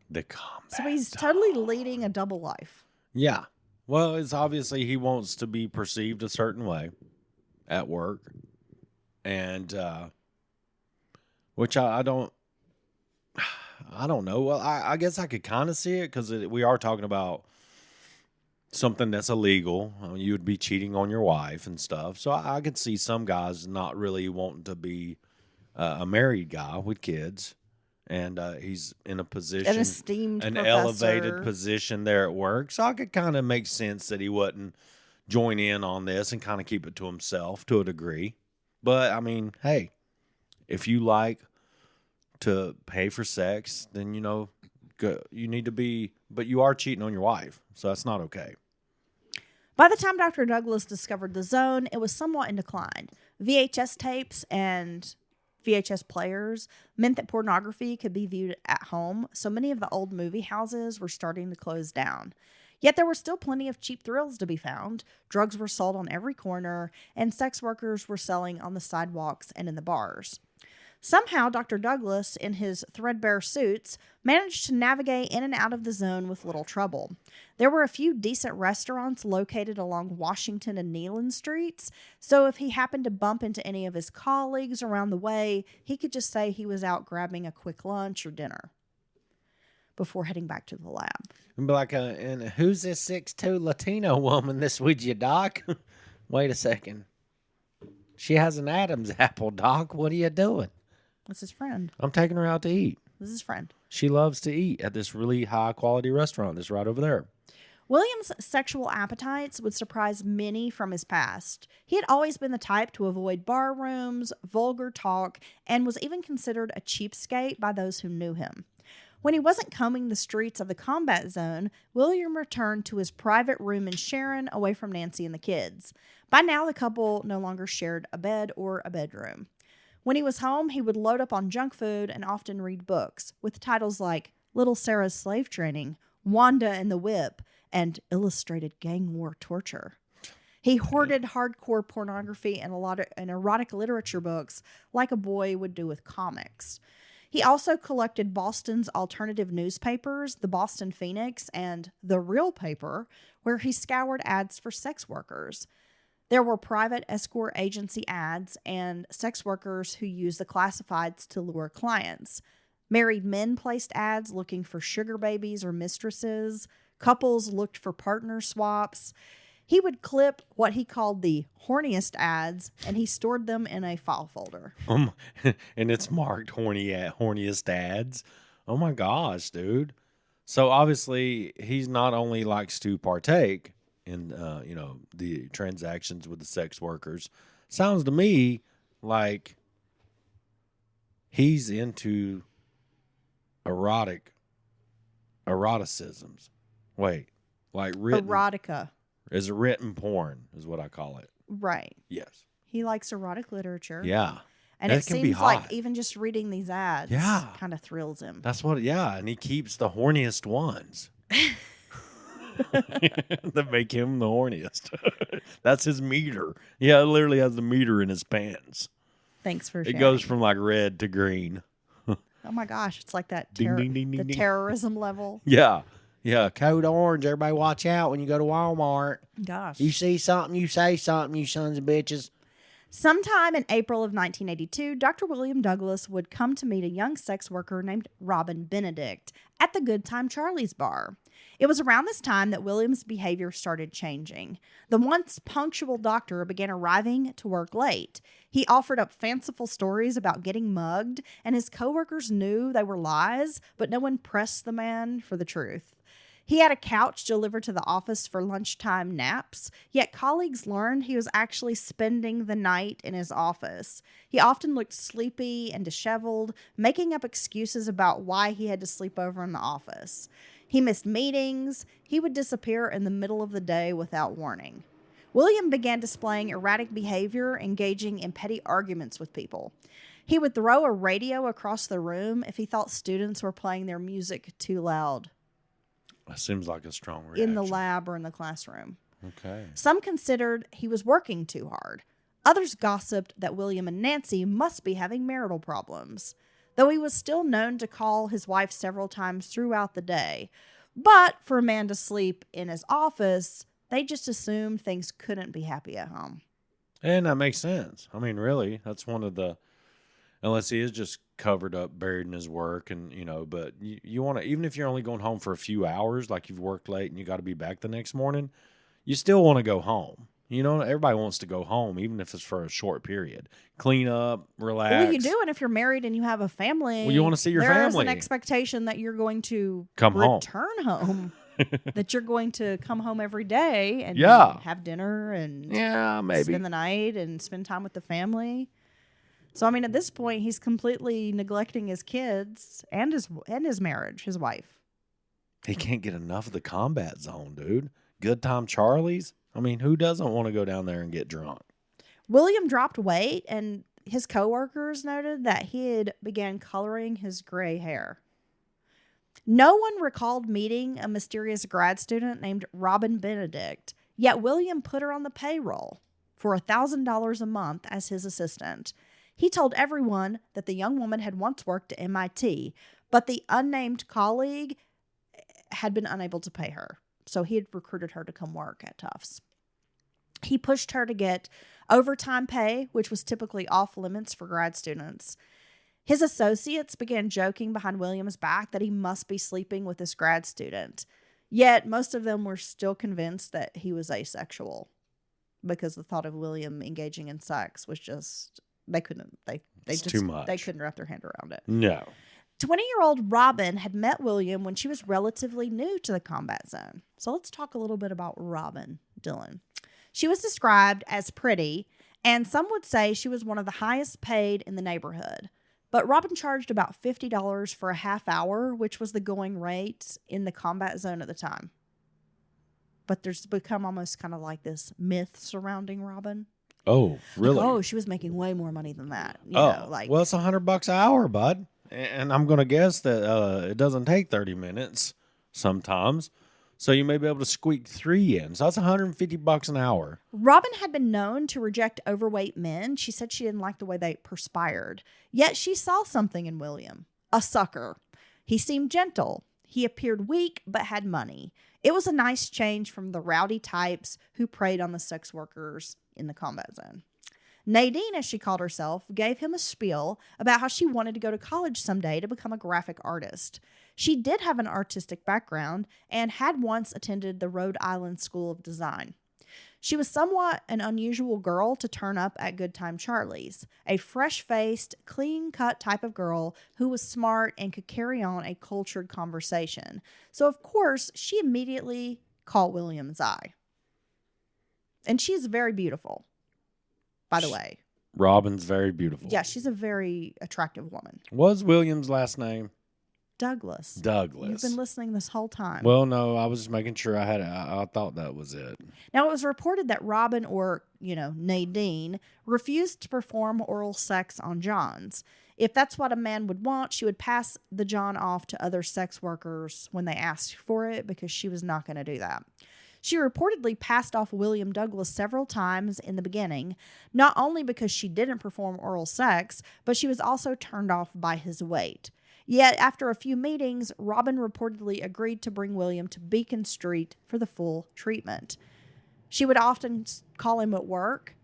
The combat. So he's totally leading a double life. Yeah. Well, it's obviously he wants to be perceived a certain way at work. And, which I don't know. Well, I guess I could kind of see it because we are talking about something that's illegal. I mean, you would be cheating on your wife and stuff. So I could see some guys not really wanting to be a married guy with kids and he's in a An position, esteemed an professor. elevated position there at work. So I could kind of make sense that he wouldn't join in on this and kind of keep it to himself to a degree. But I mean, hey, if you like to pay for sex, then you need to be, but you are cheating on your wife, so that's not okay. By the time Dr. Douglas discovered the zone, it was somewhat in decline. VHS tapes and VHS players meant that pornography could be viewed at home, so many of the old movie houses were starting to close down. Yet there were still plenty of cheap thrills to be found. Drugs were sold on every corner, and sex workers were selling on the sidewalks and in the bars. Somehow, Dr. Douglas, in his threadbare suits, managed to navigate in and out of the zone with little trouble. There were a few decent restaurants located along Washington and Neyland streets, so if he happened to bump into any of his colleagues around the way, he could just say he was out grabbing a quick lunch or dinner before heading back to the lab. And be like, and who's this 6'2" Latino woman that's with you, Doc? Wait a second. She has an Adam's apple, Doc. What are you doing? That's his friend. I'm taking her out to eat. This is his friend. She loves to eat at this really high-quality restaurant that's right over there. William's sexual appetites would surprise many from his past. He had always been the type to avoid bar rooms, vulgar talk, and was even considered a cheapskate by those who knew him. When he wasn't combing the streets of the combat zone, William returned to his private room in Sharon away from Nancy and the kids. By now, the couple no longer shared a bed or a bedroom. When he was home, he would load up on junk food and often read books with titles like Little Sarah's Slave Training, Wanda and the Whip, and Illustrated Gang War Torture. He hoarded hardcore pornography and erotic literature books like a boy would do with comics. He also collected Boston's alternative newspapers, the Boston Phoenix and The Real Paper, where he scoured ads for sex workers. There were private escort agency ads and sex workers who used the classifieds to lure clients. Married men placed ads looking for sugar babies or mistresses. Couples looked for partner swaps. He would clip what he called the horniest ads, and he stored them in a file folder. And it's marked horniest ads. Oh my gosh, dude. So obviously he's not only likes to partake in the transactions with the sex workers. Sounds to me like he's into eroticisms. Wait, like written Erotica. is written porn is what I call it. Right. Yes. He likes erotic literature. Yeah. And That it can be seems like hot. even just reading these ads Yeah. kind of thrills him. That's what. Yeah, and he keeps the horniest ones. That make him the horniest. That's his meter. Yeah, it literally has the meter in his pants. Thanks for It sharing. goes from like red to green. Oh my gosh, it's like that Ding, ding, ding, ding, the ding. terrorism level. Yeah. Yeah. Code orange. Everybody watch out when you go to Walmart. Gosh. You see something, you say something, you sons of bitches. Sometime in April of 1982, Dr. William Douglas would come to meet a young sex worker named Robin Benedict at the Good Time Charlie's bar. It was around this time that William's behavior started changing. The once punctual doctor began arriving to work late. He offered up fanciful stories about getting mugged, and his coworkers knew they were lies, but no one pressed the man for the truth. He had a couch delivered to the office for lunchtime naps, yet colleagues learned he was actually spending the night in his office. He often looked sleepy and disheveled, making up excuses about why he had to sleep over in the office. He missed meetings. He would disappear in the middle of the day without warning. William began displaying erratic behavior, engaging in petty arguments with people. He would throw a radio across the room if he thought students were playing their music too loud. That seems like a strong reaction. In the lab or in the classroom. Okay. Some considered he was working too hard. Others gossiped that William and Nancy must be having marital problems, though he was still known to call his wife several times throughout the day. But for a man to sleep in his office, they just assumed things couldn't be happy at home. And that makes sense. I mean, really, that's one of the, unless he is just covered up, buried in his work, and but you want to, even if you're only going home for a few hours, like you've worked late and you got to be back the next morning, you still want to go home. You know, everybody wants to go home, even if it's for a short period. Clean up, relax. Well, you do, and if you're married and you have a family, Well, you wanna see your There's family. an expectation that you're going to Come home. return home. That you're going to come home every day and Yeah. have dinner and Yeah, maybe. spend the night and spend time with the family. So I mean, at this point, he's completely neglecting his kids and his marriage, his wife. He can't get enough of the combat zone, dude. Good time Charlie's. I mean, who doesn't want to go down there and get drunk? William dropped weight, and his coworkers noted that he had began coloring his gray hair. No one recalled meeting a mysterious grad student named Robin Benedict, yet William put her on the payroll for $1,000 a month as his assistant. He told everyone that the young woman had once worked at MIT, but the unnamed colleague had been unable to pay her, so he had recruited her to come work at Tufts. He pushed her to get overtime pay, which was typically off limits for grad students. His associates began joking behind William's back that he must be sleeping with this grad student. Yet most of them were still convinced that he was asexual because the thought of William engaging in sex was just, they couldn't Too much. They couldn't wrap their hand around it. No. 20-year-old Robin had met William when she was relatively new to the combat zone. So let's talk a little bit about Robin Dillon. She was described as pretty, and some would say she was one of the highest paid in the neighborhood. But Robin charged about $50 for a half hour, which was the going rate in the combat zone at the time. But there's become almost kind of like this myth surrounding Robin. Oh, really? Like, oh, she was making way more money than that. You Oh, know, like, well, it's $100 an hour, bud. And I'm going to guess that it doesn't take 30 minutes sometimes. So you may be able to squeak 3 in. So that's $150 an hour. Robin had been known to reject overweight men. She said she didn't like the way they perspired. Yet she saw something in William, a sucker. He seemed gentle. He appeared weak but had money. It was a nice change from the rowdy types who preyed on the sex workers in the combat zone. Nadine, as she called herself, gave him a spiel about how she wanted to go to college someday to become a graphic artist. She did have an artistic background and had once attended the Rhode Island School of Design. She was somewhat an unusual girl to turn up at Good Time Charlie's, a fresh-faced, clean-cut type of girl who was smart and could carry on a cultured conversation. So, of course, she immediately caught William's eye. And she's very beautiful, by the way. Robin's very beautiful. Yeah, she's a very attractive woman. Was William's last name? Douglas. Douglas. You've been listening this whole time. Well, no, I was just making sure I had it. I thought that was it. Now, it was reported that Robin, or, Nadine, refused to perform oral sex on Johns. If that's what a man would want, she would pass the John off to other sex workers when they asked for it because she was not going to do that. She reportedly passed off William Douglas several times in the beginning, not only because she didn't perform oral sex, but she was also turned off by his weight. Yet, after a few meetings, Robin reportedly agreed to bring William to Beacon Street for the full treatment. She would often call him at work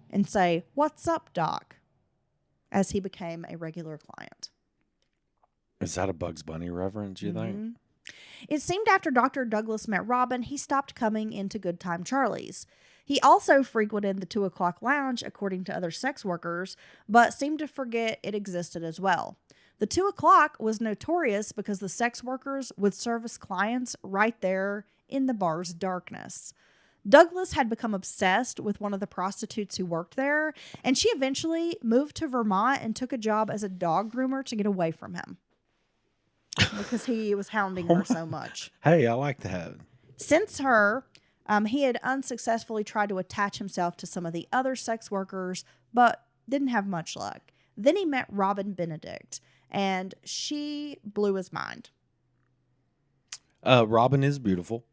and say, "What's up, Doc?" as he became a regular client. Is that a Bugs Bunny reference, you think? It seemed after Dr. Douglas met Robin, he stopped coming into Good Time Charlie's. He also frequented the 2 o'clock lounge, according to other sex workers, but seemed to forget it existed as well. The 2 o'clock was notorious because the sex workers would service clients right there in the bar's darkness. Douglas had become obsessed with one of the prostitutes who worked there, and she eventually moved to Vermont and took a job as a dog groomer to get away from him because he was hounding her so much. Hey, I like that. Since her, he had unsuccessfully tried to attach himself to some of the other sex workers, but didn't have much luck. Then he met Robin Benedict, and she blew his mind. Robin is beautiful,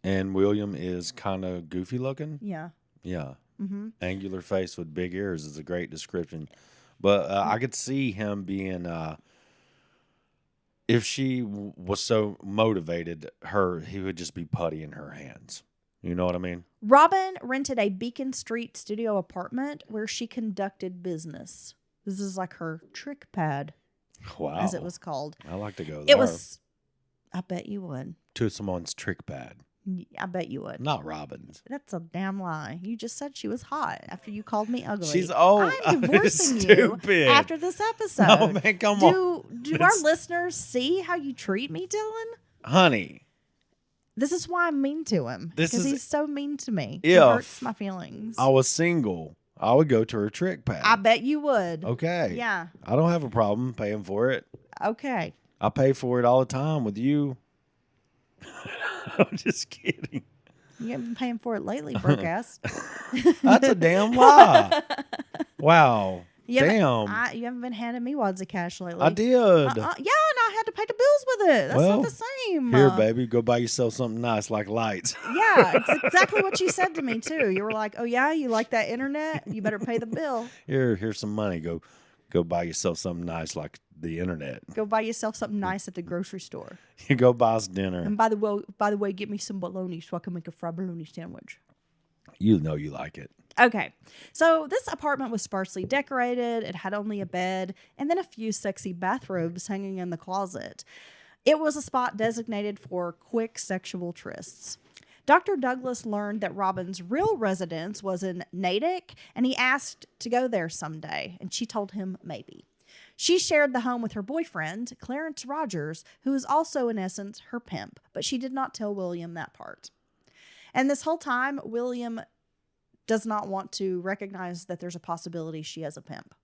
and William is kind of goofy looking. Yeah. Yeah. Mm-hmm. Angular face with big ears is a great description. But I could see him being, if she was so motivated, he would just be putty in her hands. You know what I mean? Robin rented a Beacon Street studio apartment where she conducted business. This is like her trick pad, Wow. as it was called. I like to go there. It was, I bet you would. To someone's trick pad. I bet you would. Not Robin's. That's a damn lie. You just said she was hot after you called me ugly. She's old. I'm divorcing you Stupid. after this episode. Oh, man, come on. Do our listeners see how you treat me, Dylan? Honey. This is why I'm mean to him. This Because is- he's so mean to me. It If hurts my feelings. I was single, I would go to her trick pad. I bet you would. Okay. Yeah. I don't have a problem paying for it. Okay. I pay for it all the time with you. I'm just kidding. You haven't been paying for it lately, broke ass. That's a damn lie. Wow. You Damn. you haven't been handing me wads of cash lately. I did. Yeah, and I had to pay the bills with it. That's Well, not the same. Here, baby, go buy yourself something nice like lights. Yeah, it's exactly what you said to me too. You were like, "Oh yeah, you like that internet? You better pay the bill. Here's some money. Go buy yourself something nice like the internet. Go buy yourself something nice at the grocery store. You go buy us dinner. And by the way, get me some bologna so I can make a fried bologna sandwich." You know you like it. Okay, so this apartment was sparsely decorated. It had only a bed and then a few sexy bathrobes hanging in the closet. It was a spot designated for quick sexual trysts. Dr. Douglas learned that Robin's real residence was in Natick, and he asked to go there someday, and she told him maybe. She shared the home with her boyfriend, Clarence Rogers, who is also, in essence, her pimp, but she did not tell William that part. And this whole time, William does not want to recognize that there's a possibility she has a pimp.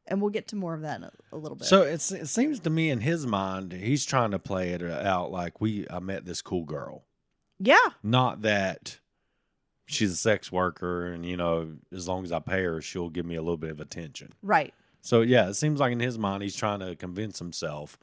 And we'll get to more of that in a little bit. So it seems to me in his mind, he's trying to play it out like I met this cool girl. Yeah. Not that she's a sex worker and, as long as I pay her, she'll give me a little bit of attention. Right. So, yeah, it seems like in his mind, he's trying to convince himself,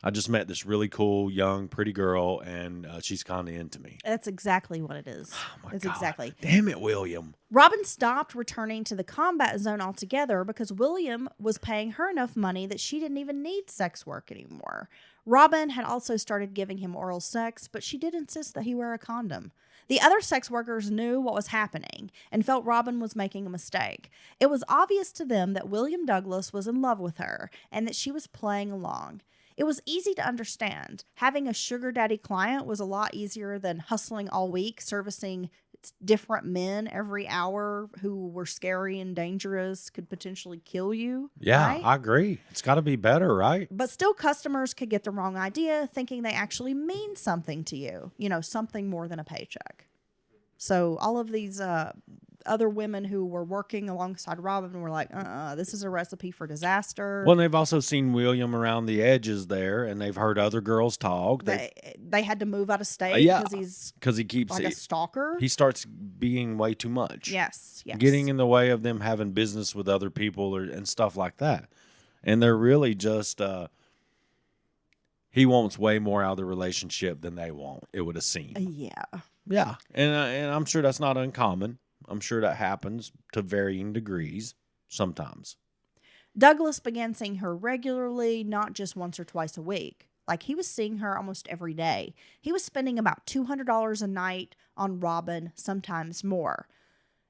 I just met this really cool, young, pretty girl, and she's kind of into me. That's exactly what it is. Oh, my That's God. exactly. Damn it, William. Robin stopped returning to the combat zone altogether because William was paying her enough money that she didn't even need sex work anymore. Robin had also started giving him oral sex, but she did insist that he wear a condom. The other sex workers knew what was happening and felt Robin was making a mistake. It was obvious to them that William Douglas was in love with her and that she was playing along. It was easy to understand. Having a sugar daddy client was a lot easier than hustling all week, servicing different men every hour who were scary and dangerous, could potentially kill you. Yeah, right? I agree. It's got to be better, right? But still, customers could get the wrong idea, thinking they actually mean something to you, something more than a paycheck. So all of these other women who were working alongside Robin were like, this is a recipe for disaster. Well, they've also seen William around the edges there, and they've heard other girls talk. They had to move out of state yeah, because he keeps like a stalker. He starts being way too much. Yes. Getting in the way of them having business with other people and stuff like that. And they're really just, he wants way more out of the relationship than they want, it would have seemed. Yeah. Yeah. And I'm sure that's not uncommon. I'm sure that happens to varying degrees sometimes. Douglas began seeing her regularly, not just once or twice a week. Like, he was seeing her almost every day. He was spending about $200 a night on Robin, sometimes more.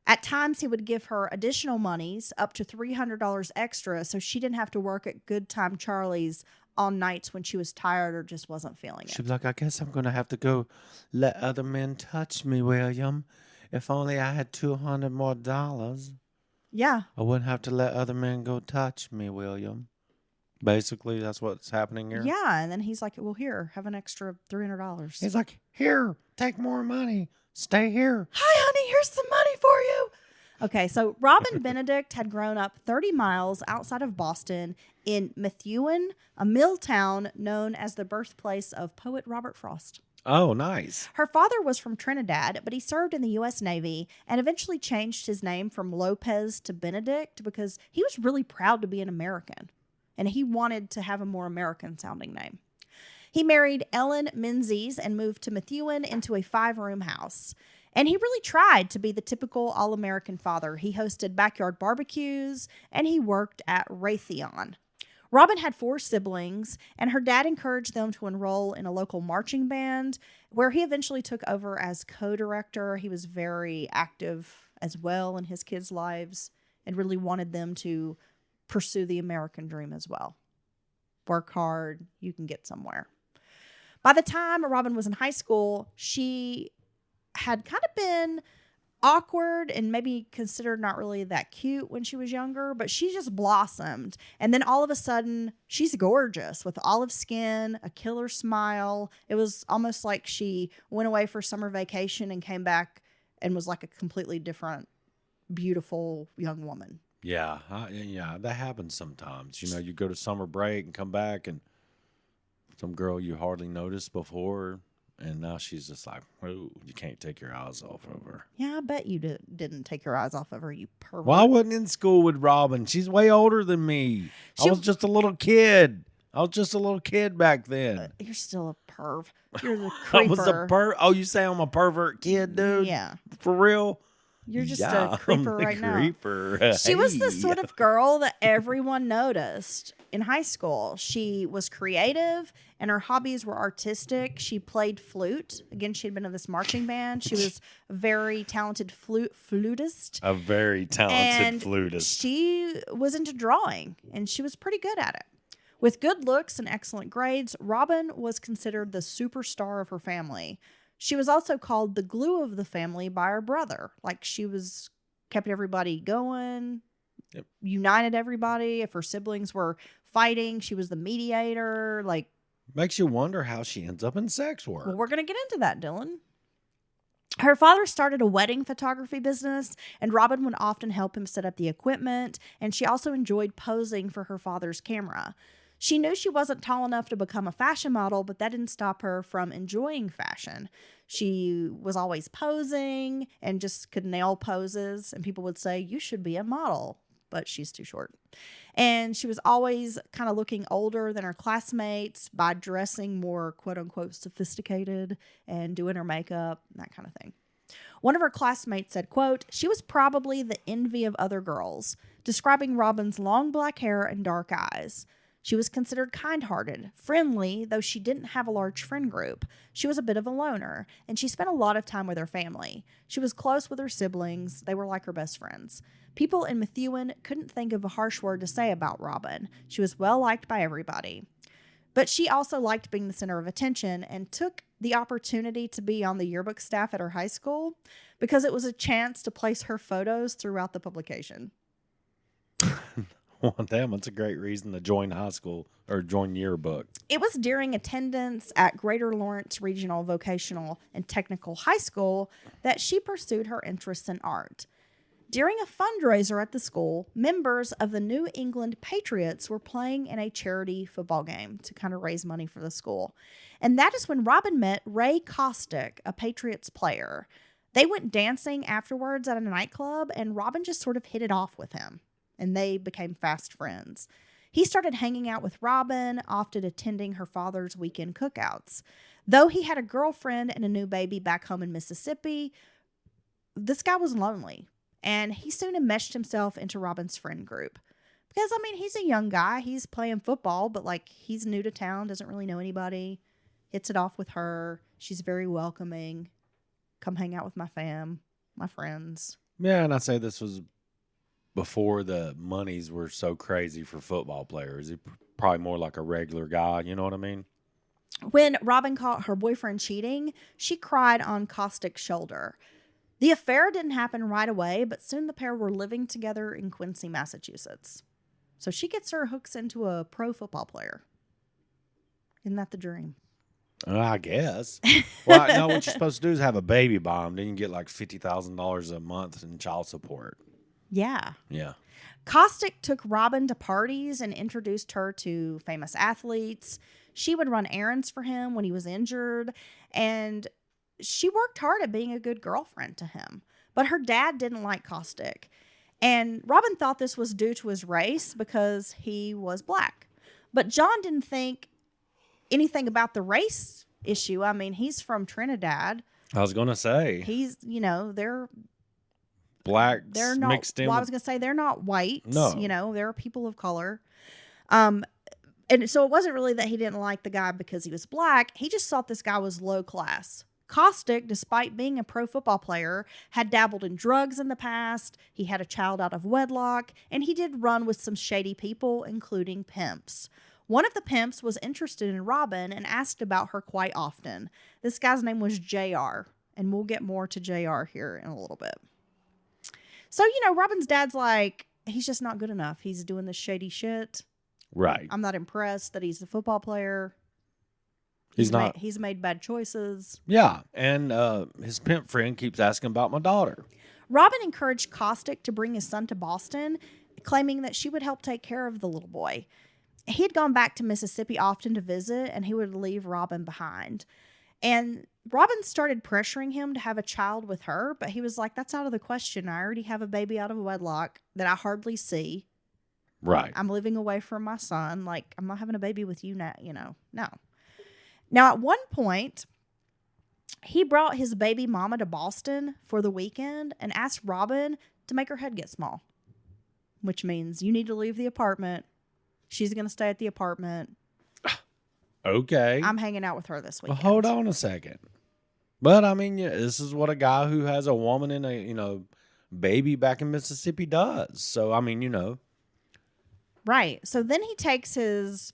At times, he would give her additional monies, up to $300 extra, so she didn't have to work at Good Time Charlie's on nights when she was tired or just wasn't feeling it. She'd be like, I guess I'm going to have to go let other men touch me, William. If only I had $200 more. Yeah. I wouldn't have to let other men go touch me, William. Basically, that's what's happening here. Yeah, and then he's like, well, here, have an extra $300. He's like, here, take more money. Stay here. Hi, honey, here's some money for you. Okay, so Robin Benedict had grown up 30 miles outside of Boston in Methuen, a mill town known as the birthplace of poet Robert Frost. Oh, nice. Her father was from Trinidad, but he served in the U.S. Navy and eventually changed his name from Lopez to Benedict because he was really proud to be an American, and he wanted to have a more American-sounding name. He married Ellen Menzies and moved to Methuen into a 5-room house. And he really tried to be the typical all-American father. He hosted backyard barbecues, and he worked at Raytheon. Robin had 4 siblings, and her dad encouraged them to enroll in a local marching band, where he eventually took over as co-director. He was very active as well in his kids' lives and really wanted them to pursue the American dream as well. Work hard, you can get somewhere. By the time Robin was in high school, she had kind of been awkward and maybe considered not really that cute when she was younger, but she just blossomed. And then all of a sudden, she's gorgeous with olive skin, a killer smile. It was almost like she went away for summer vacation and came back and was like a completely different, beautiful young woman. Yeah, that happens sometimes. You know, you go to summer break and come back, and some girl you hardly noticed before, and now she's just like, oh, you can't take your eyes off of her. Yeah, I bet you didn't take your eyes off of her, you pervert. Well, I wasn't in school with Robin. She's way older than me. I was just a little kid. Back then. You're still a perv. You're the I was creeper. Oh, you say I'm a pervert kid, dude? Yeah. For real? You're just Yeah, a creeper I'm the right now. creeper. She was the Hey. sort of girl that everyone noticed in high school. She was creative and her hobbies were artistic. She played flute. Again, she had been in this marching band. She was a very talented flutist. A very talented And flutist. she was into drawing and she was pretty good at it. With good looks and excellent grades, Robin was considered the superstar of her family. She was also called the glue of the family by her brother. Like she was kept everybody going, united everybody. If her siblings were fighting, she was the mediator. Like, Makes you wonder how she ends up in sex work. well, we're going to get into that, Dylan. Her father started a wedding photography business, and Robin would often help him set up the equipment, and she also enjoyed posing for her father's camera. She knew she wasn't tall enough to become a fashion model, but that didn't stop her from enjoying fashion. She was always posing and just could nail poses, and people would say, you should be a model, but she's too short. And she was always kind of looking older than her classmates by dressing more quote-unquote sophisticated and doing her makeup, that kind of thing. One of her classmates said, quote, she was probably the envy of other girls, describing Robin's long black hair and dark eyes. She was considered kind-hearted, friendly, though she didn't have a large friend group. She was a bit of a loner, and she spent a lot of time with her family. She was close with her siblings. They were like her best friends. People in Methuen couldn't think of a harsh word to say about Robin. She was well-liked by everybody. But she also liked being the center of attention and took the opportunity to be on the yearbook staff at her high school because it was a chance to place her photos throughout the publication. Well, damn, that's a great reason to join high school or join yearbook. It was during attendance at Greater Lawrence Regional Vocational and Technical High School that she pursued her interests in art. During a fundraiser at the school, members of the New England Patriots were playing in a charity football game to kind of raise money for the school. And that is when Robin met Ray Kostick, a Patriots player. They went dancing afterwards at a nightclub, and Robin just sort of hit it off with him, and they became fast friends. He started hanging out with Robin, often attending her father's weekend cookouts. Though he had a girlfriend and a new baby back home in Mississippi, this guy was lonely. And he soon enmeshed himself into Robin's friend group. Because, I mean, he's a young guy. He's playing football, but, like, he's new to town, doesn't really know anybody. Hits it off with her. She's very welcoming. Come hang out with my friends. Yeah, and I say this was before the monies were so crazy for football players. He probably more like a regular guy, you know what I mean? When Robin caught her boyfriend cheating, she cried on Kostick's shoulder. The affair didn't happen right away, but soon the pair were living together in Quincy, Massachusetts. So she gets her hooks into a pro football player. Isn't that the dream? I guess. Well, no, what you're supposed to do is have a baby bomb. Then you get like $50,000 a month in child support. Yeah. Yeah. Kostick took Robin to parties and introduced her to famous athletes. She would run errands for him when he was injured, and she worked hard at being a good girlfriend to him. But her dad didn't like Kostick, and Robin thought this was due to his race because he was black. But John didn't think anything about the race issue. I mean, he's from Trinidad. I was going to say. He's, they're Blacks they're not, mixed in well, I with- was going to say they're not white. No. They're people of color. And so it wasn't really that he didn't like the guy because he was black. He just thought this guy was low class. Kostick, despite being a pro football player, had dabbled in drugs in the past. He had a child out of wedlock, and he did run with some shady people, including pimps. One of the pimps was interested in Robin and asked about her quite often. This guy's name was JR, and we'll get more to JR here in a little bit. So, Robin's dad's like, he's just not good enough. He's doing this shady shit. Right. I'm not impressed that he's a football player. He's not. He's made bad choices. Yeah. And his pimp friend keeps asking about my daughter. Robin encouraged Caustic to bring his son to Boston, claiming that she would help take care of the little boy. He had gone back to Mississippi often to visit, and he would leave Robin behind. And Robin started pressuring him to have a child with her, but he was like, that's out of the question. I already have a baby out of wedlock that I hardly see. Right. I'm living away from my son. Like, I'm not having a baby with you now, no. Now, at one point, he brought his baby mama to Boston for the weekend and asked Robin to make her head get small, which means you need to leave the apartment. She's going to stay at the apartment. Okay. I'm hanging out with her this Well, weekend. hold on a second. But I mean, yeah, this is what a guy who has a woman and a baby back in Mississippi does. So I mean, Right. So then he takes his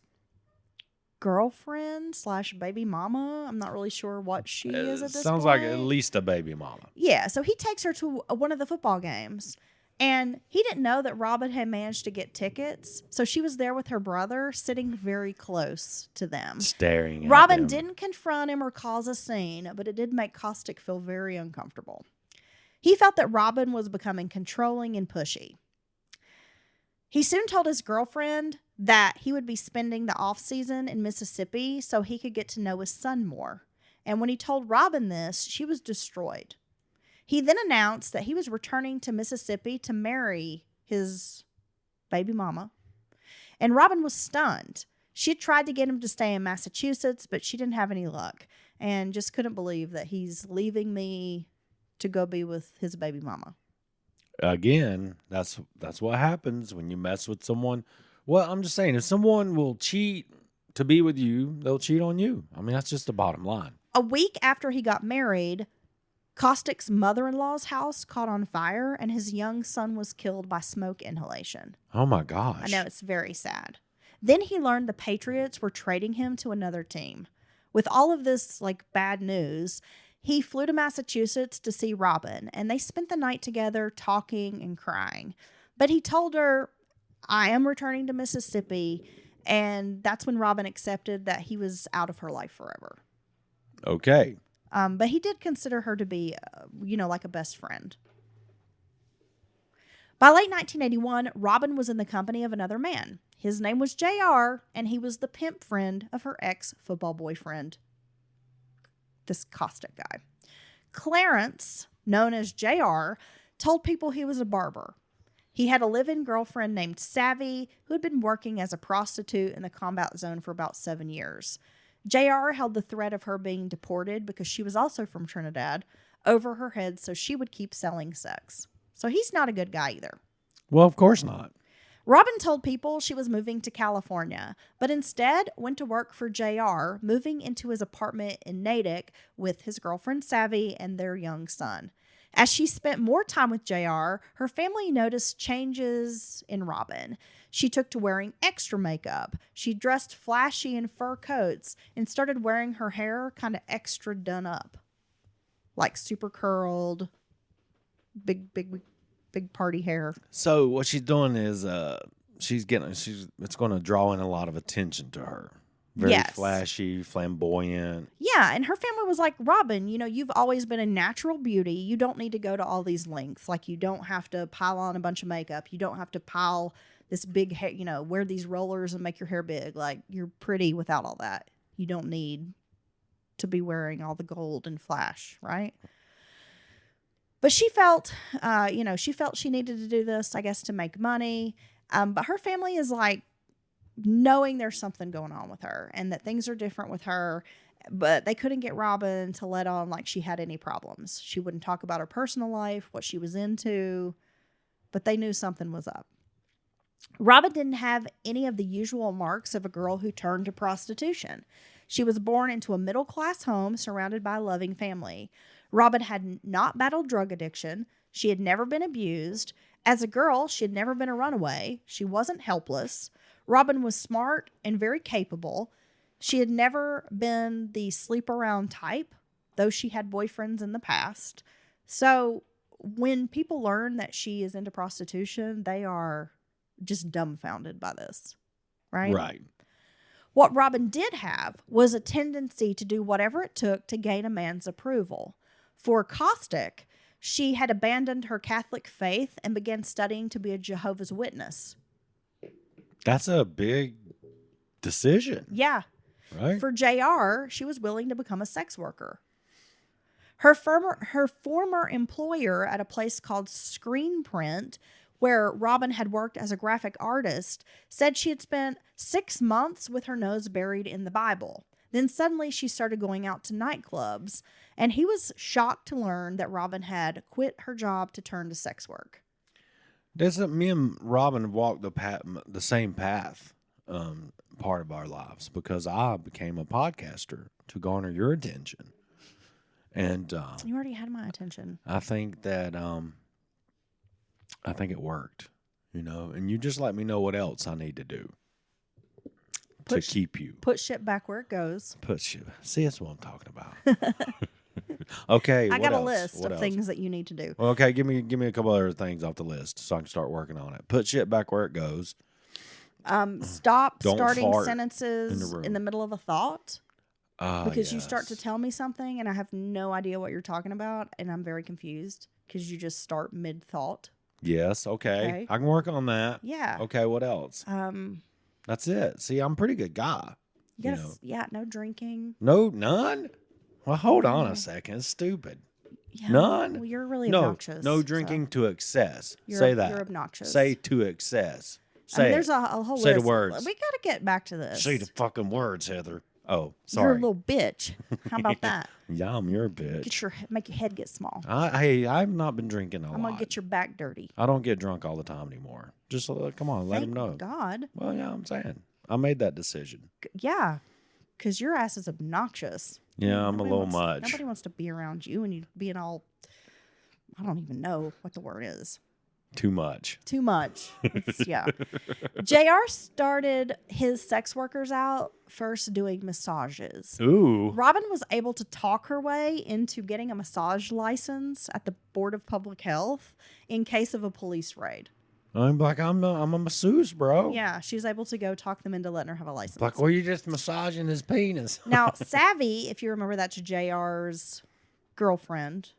girlfriend / baby mama. I'm not really sure what she is at this sounds point. like at least a baby mama. Yeah. So he takes her to one of the football games. And he didn't know that Robin had managed to get tickets. So she was there with her brother, sitting very close to them. Staring at Robin them. didn't confront him or cause a scene, but it did make Caustic feel very uncomfortable. He felt that Robin was becoming controlling and pushy. He soon told his girlfriend that he would be spending the off season in Mississippi so he could get to know his son more. And when he told Robin this, she was destroyed. He then announced that he was returning to Mississippi to marry his baby mama. And Robin was stunned. She had tried to get him to stay in Massachusetts, but she didn't have any luck and just couldn't believe that he's leaving me to go be with his baby mama. Again, that's what happens when you mess with someone. Well, I'm just saying, if someone will cheat to be with you, they'll cheat on you. I mean, that's just the bottom line. A week after he got married, Caustic's mother-in-law's house caught on fire and his young son was killed by smoke inhalation. Oh my gosh. I know, it's very sad. Then he learned the Patriots were trading him to another team. With all of this bad news, he flew to Massachusetts to see Robin, and they spent the night together talking and crying. But he told her, I am returning to Mississippi, and that's when Robin accepted that he was out of her life forever. Okay. But he did consider her to be, like a best friend. By late 1981, Robin was in the company of another man. His name was JR, and he was the pimp friend of her ex-football boyfriend, this Caustic guy. Clarence, known as JR, told people he was a barber. He had a live-in girlfriend named Savvy who had been working as a prostitute in the combat zone for about 7 years. JR held the threat of her being deported because she was also from Trinidad over her head so she would keep selling sex. So he's not a good guy either. Well, of course not. Robin told people she was moving to California, but instead went to work for JR, moving into his apartment in Natick with his girlfriend Savvy and their young son. As she spent more time with JR, her family noticed changes in Robin. She took to wearing extra makeup. She dressed flashy in fur coats and started wearing her hair kind of extra done up. Like super curled, big party hair. So what she's doing is it's going to draw in a lot of attention to her. Very Yes. flashy, flamboyant. Yeah, and her family was like, Robin, you've always been a natural beauty. You don't need to go to all these lengths. Like, you don't have to pile on a bunch of makeup. You don't have to pile this big hair, wear these rollers and make your hair big. Like, you're pretty without all that. You don't need to be wearing all the gold and flash, right? But she felt she needed to do this, I guess, to make money. But her family is like, knowing there's something going on with her and that things are different with her, but they couldn't get Robin to let on like she had any problems. She wouldn't talk about her personal life, what she was into, but they knew something was up. Robin didn't have any of the usual marks of a girl who turned to prostitution. She was born into a middle-class home surrounded by a loving family. Robin had not battled drug addiction. She had never been abused. As a girl, she had never been a runaway. She wasn't helpless. Robin was smart and very capable. She had never been the sleep around type, though she had boyfriends in the past. So when people learn that she is into prostitution, they are just dumbfounded by this, right? Right. What Robin did have was a tendency to do whatever it took to gain a man's approval. For Caustic, she had abandoned her Catholic faith and began studying to be a Jehovah's Witness. That's a big decision, Yeah. right? For JR, she was willing to become a sex worker. Her former employer at a place called Screen Print, where Robin had worked as a graphic artist, said she had spent 6 months with her nose buried in the Bible. Then suddenly she started going out to nightclubs, and he was shocked to learn that Robin had quit her job to turn to sex work. Me and Robin walked the same path part of our lives, because I became a podcaster to garner your attention. And You already had my attention. I think that I think it worked, and you just let me know what else I need to do to keep you. Put shit back where it goes. See, that's what I'm talking about. Okay, I what got a else? list What of else? things that you need to do. Well, okay, give me a couple other things off the list so I can start working on it. Put shit back where it goes. Stop Don't starting fart sentences in the room. in the middle of a thought. Because you start to Yes. tell me something and I have no idea what you're talking about, and I'm very confused because you just start mid-thought. Yes, okay. Okay. I can work on that. Yeah. Okay, what else? That's it. See, I'm a pretty good guy. Yes. Yeah. No drinking. No, none? Well, hold on a second. It's stupid. Yeah. None? Well, you're really No, obnoxious. no so drinking to excess. you're- Say that. You're obnoxious. Say to excess. I Say mean, it. there's a whole Say the list. words. We got to get back to this. Say the fucking words, Heather. Oh, You're a sorry. little bitch. How about that? Yum, you're a bitch. Make your head get small. Hey, I've not been drinking a lot. I'm gonna get your back dirty. I don't get drunk all the time anymore. Just come on, let Thank them know. God. Well, yeah, I'm saying I made that decision. Yeah, because your ass is obnoxious. Yeah, I'm a Nobody little wants- much. Nobody wants to be around you and you being all, I don't even know what the word is. Too much. Too much. Yeah. JR started his sex workers out first doing massages. Ooh. Robin was able to talk her way into getting a massage license at the Board of Public Health in case of a police raid. I'm a masseuse, bro. Yeah, she was able to go talk them into letting her have a license. Like, were you just massaging his penis? Now, Savvy, if you remember, that's JR's girlfriend,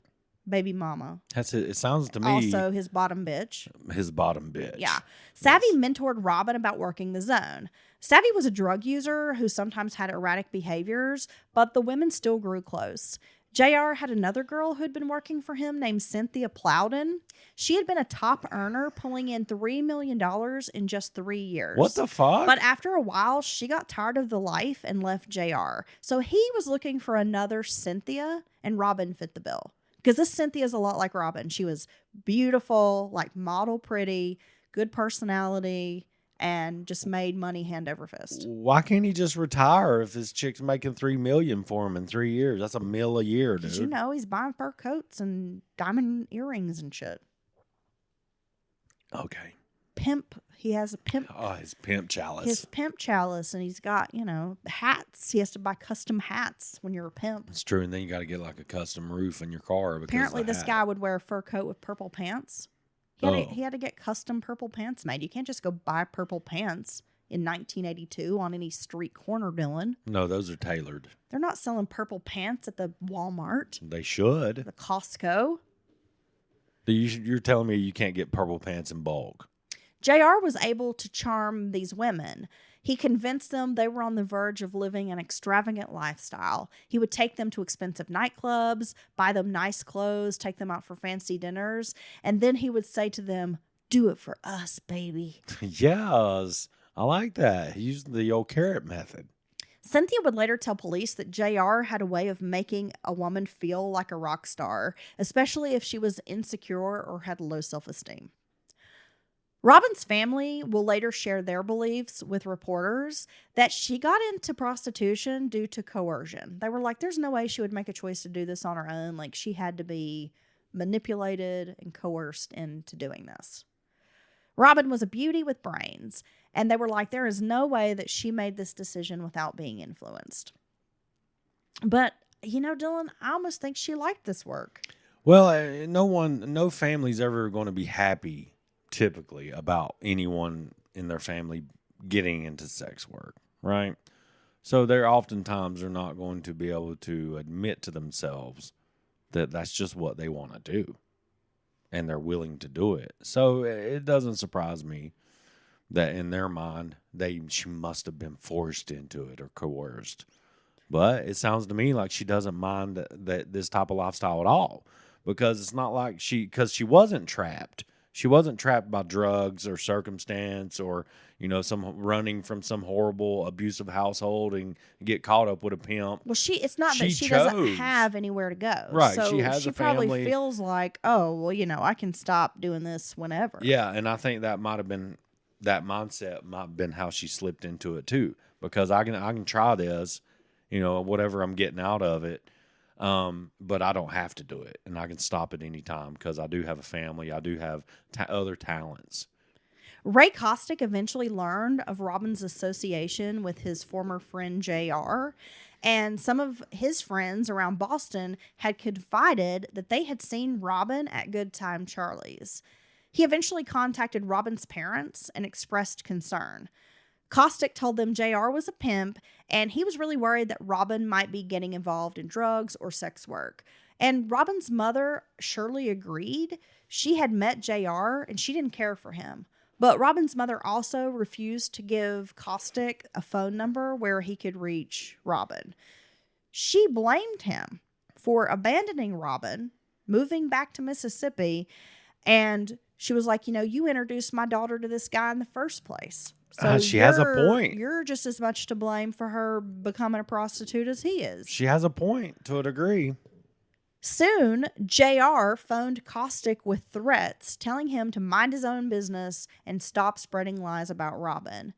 baby mama. That's it. It sounds to me Also his bottom bitch. his bottom bitch. Yeah. Savvy mentored Robin about working the zone. Savvy was a drug user who sometimes had erratic behaviors, but the women still grew close. JR had another girl who'd been working for him named Cynthia Plowden. She had been a top earner, pulling in $3 million in just 3 years. What the fuck? But after a while, she got tired of the life and left JR. So he was looking for another Cynthia, and Robin fit the bill. Because this Cynthia is a lot like Robin. She was beautiful, like model pretty, good personality, and just made money hand over fist. Why can't he just retire if his chick's making $3 million for him in 3 years? That's $1 million a year, dude. Because you know he's buying fur coats and diamond earrings and shit. Okay. Pimp. He has a pimp. Oh, his pimp chalice. His pimp chalice, and he's got, hats. He has to buy custom hats when you're a pimp. It's true, and then you got to get like a custom roof in your car. Because Apparently, of the this hat. guy would wear a fur coat with purple pants. He had to get custom purple pants made. You can't just go buy purple pants in 1982 on any street corner, Dylan. No, those are tailored. They're not selling purple pants at the Walmart, They should. the Costco. You're telling me you can't get purple pants in bulk? JR was able to charm these women. He convinced them they were on the verge of living an extravagant lifestyle. He would take them to expensive nightclubs, buy them nice clothes, take them out for fancy dinners, and then he would say to them, "Do it for us, baby." Yes, I like that. He used the old carrot method. Cynthia would later tell police that JR had a way of making a woman feel like a rock star, especially if she was insecure or had low self-esteem. Robin's family will later share their beliefs with reporters that she got into prostitution due to coercion. They were like, there's no way she would make a choice to do this on her own. Like, she had to be manipulated and coerced into doing this. Robin was a beauty with brains, and they were like, there is no way that she made this decision without being influenced. But, Dylan, I almost think she liked this work. Well, no family's ever going to be happy, typically, about anyone in their family getting into sex work, right? So they're oftentimes are not going to be able to admit to themselves that that's just what they want to do, and they're willing to do it. So it doesn't surprise me that in their mind she must have been forced into it or coerced. But it sounds to me like she doesn't mind that this type of lifestyle at all, because it's not like because she wasn't trapped. She wasn't trapped by drugs or circumstance or, some running from some horrible abusive household and get caught up with a pimp. Well, it's not that she chose. doesn't have anywhere to go. Right. So she has a probably family. feels like, oh, well, I can stop doing this whenever. Yeah. And I think that might have been, that mindset might have been how she slipped into it too, because I can try this, whatever I'm getting out of it. But I don't have to do it, and I can stop at any time because I do have a family. I do have other talents. Ray Kostick eventually learned of Robin's association with his former friend JR, and some of his friends around Boston had confided that they had seen Robin at Good Time Charlie's. He eventually contacted Robin's parents and expressed concern. Kostick told them JR was a pimp, and he was really worried that Robin might be getting involved in drugs or sex work. And Robin's mother surely agreed. She had met JR, and she didn't care for him. But Robin's mother also refused to give Kostick a phone number where he could reach Robin. She blamed him for abandoning Robin, moving back to Mississippi, and she was like, you introduced my daughter to this guy in the first place. So she has a point. You're just as much to blame for her becoming a prostitute as he is. She has a point to a degree. Soon, JR phoned Kostick with threats, telling him to mind his own business and stop spreading lies about Robin.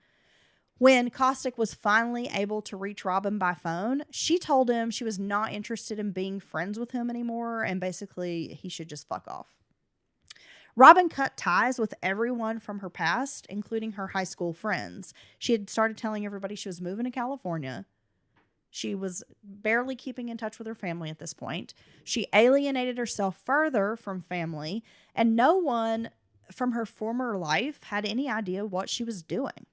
When Kostick was finally able to reach Robin by phone, she told him she was not interested in being friends with him anymore, and basically he should just fuck off. Robin cut ties with everyone from her past, including her high school friends. She had started telling everybody she was moving to California. She was barely keeping in touch with her family at this point. She alienated herself further from family, and no one from her former life had any idea what she was doing.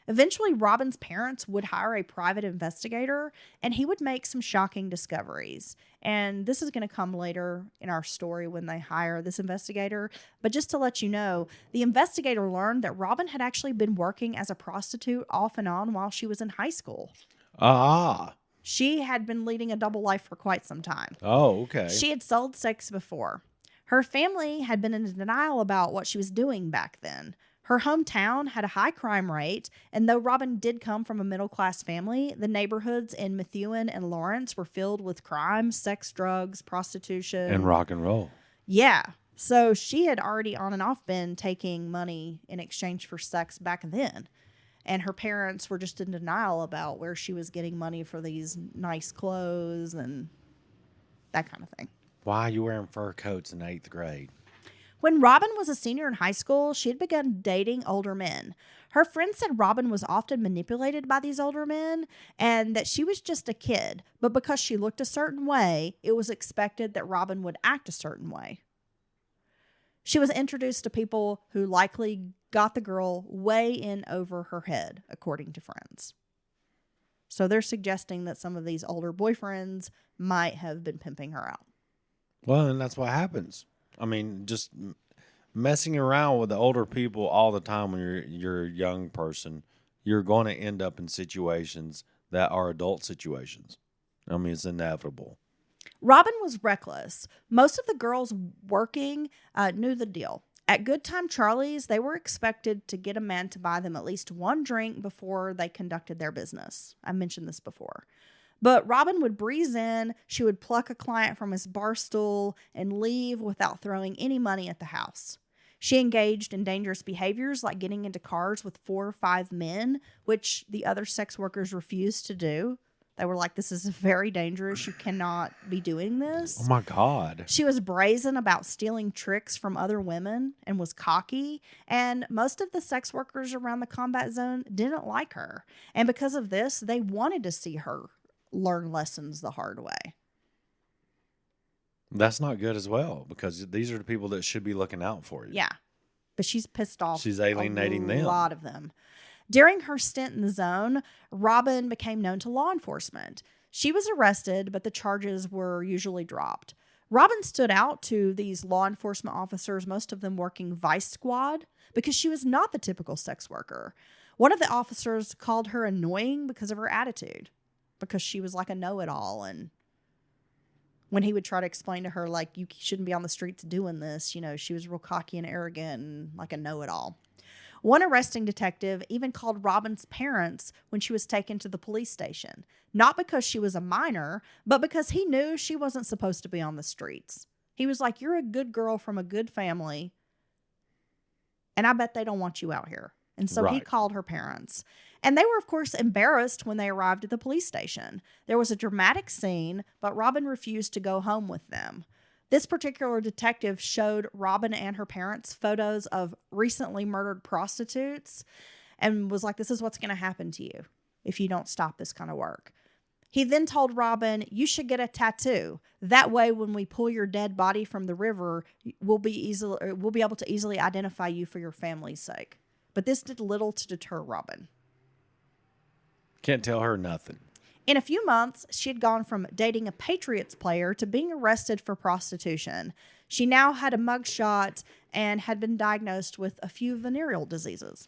Eventually, Robin's parents would hire a private investigator, and he would make some shocking discoveries. And this is going to come later in our story when they hire this investigator. But just to let you know, the investigator learned that Robin had actually been working as a prostitute off and on while she was in high school. Ah. She had been leading a double life for quite some time. Oh, okay. She had sold sex before. Her family had been in denial about what she was doing back then. Her hometown had a high crime rate, and though Robin did come from a middle-class family, the neighborhoods in Methuen and Lawrence were filled with crime, sex, drugs, prostitution. And rock and roll. Yeah. So she had already on and off been taking money in exchange for sex back then. And her parents were just in denial about where she was getting money for these nice clothes and that kind of thing. Why are you wearing fur coats in 8th grade? When Robin was a senior in high school, she had begun dating older men. Her friends said Robin was often manipulated by these older men and that she was just a kid, but because she looked a certain way, it was expected that Robin would act a certain way. She was introduced to people who likely got the girl way in over her head, according to friends. So they're suggesting that some of these older boyfriends might have been pimping her out. Well, and that's what happens. I mean, just messing around with the older people all the time when you're a young person, you're going to end up in situations that are adult situations. I mean, it's inevitable. Robin was reckless. Most of the girls working knew the deal. At Good Time Charlie's, they were expected to get a man to buy them at least one drink before they conducted their business. I mentioned this before. But Robin would breeze in, she would pluck a client from his bar stool and leave without throwing any money at the house. She engaged in dangerous behaviors like getting into cars with 4 or 5 men, which the other sex workers refused to do. They were like, this is very dangerous. You cannot be doing this. Oh my God. She was brazen about stealing tricks from other women and was cocky. And most of the sex workers around the combat zone didn't like her. And because of this, they wanted to see her learn lessons the hard way. That's not good as well, because these are the people that should be looking out for you. Yeah. But she's pissed off. She's alienating them. A lot of them. During her stint in the zone, Robin became known to law enforcement. She was arrested, but the charges were usually dropped. Robin stood out to these law enforcement officers, most of them working Vice Squad, because she was not the typical sex worker. One of the officers called her annoying because of her attitude, because she was like a know-it-all. And when he would try to explain to her, like, you shouldn't be on the streets doing this, you know, she was real cocky and arrogant and like a know-it-all. One arresting detective even called Robin's parents when she was taken to the police station, not because she was a minor, but because he knew she wasn't supposed to be on the streets. He was like, you're a good girl from a good family, and I bet they don't want you out here. And so he called her parents. And they were, of course, embarrassed when they arrived at the police station. There was a dramatic scene, but Robin refused to go home with them. This particular detective showed Robin and her parents photos of recently murdered prostitutes and was like, this is what's going to happen to you if you don't stop this kind of work. He then told Robin, you should get a tattoo. That way, when we pull your dead body from the river, we'll be able to easily identify you for your family's sake. But this did little to deter Robin. Can't tell her nothing. In a few months, she had gone from dating a Patriots player to being arrested for prostitution. She now had a mugshot and had been diagnosed with a few venereal diseases.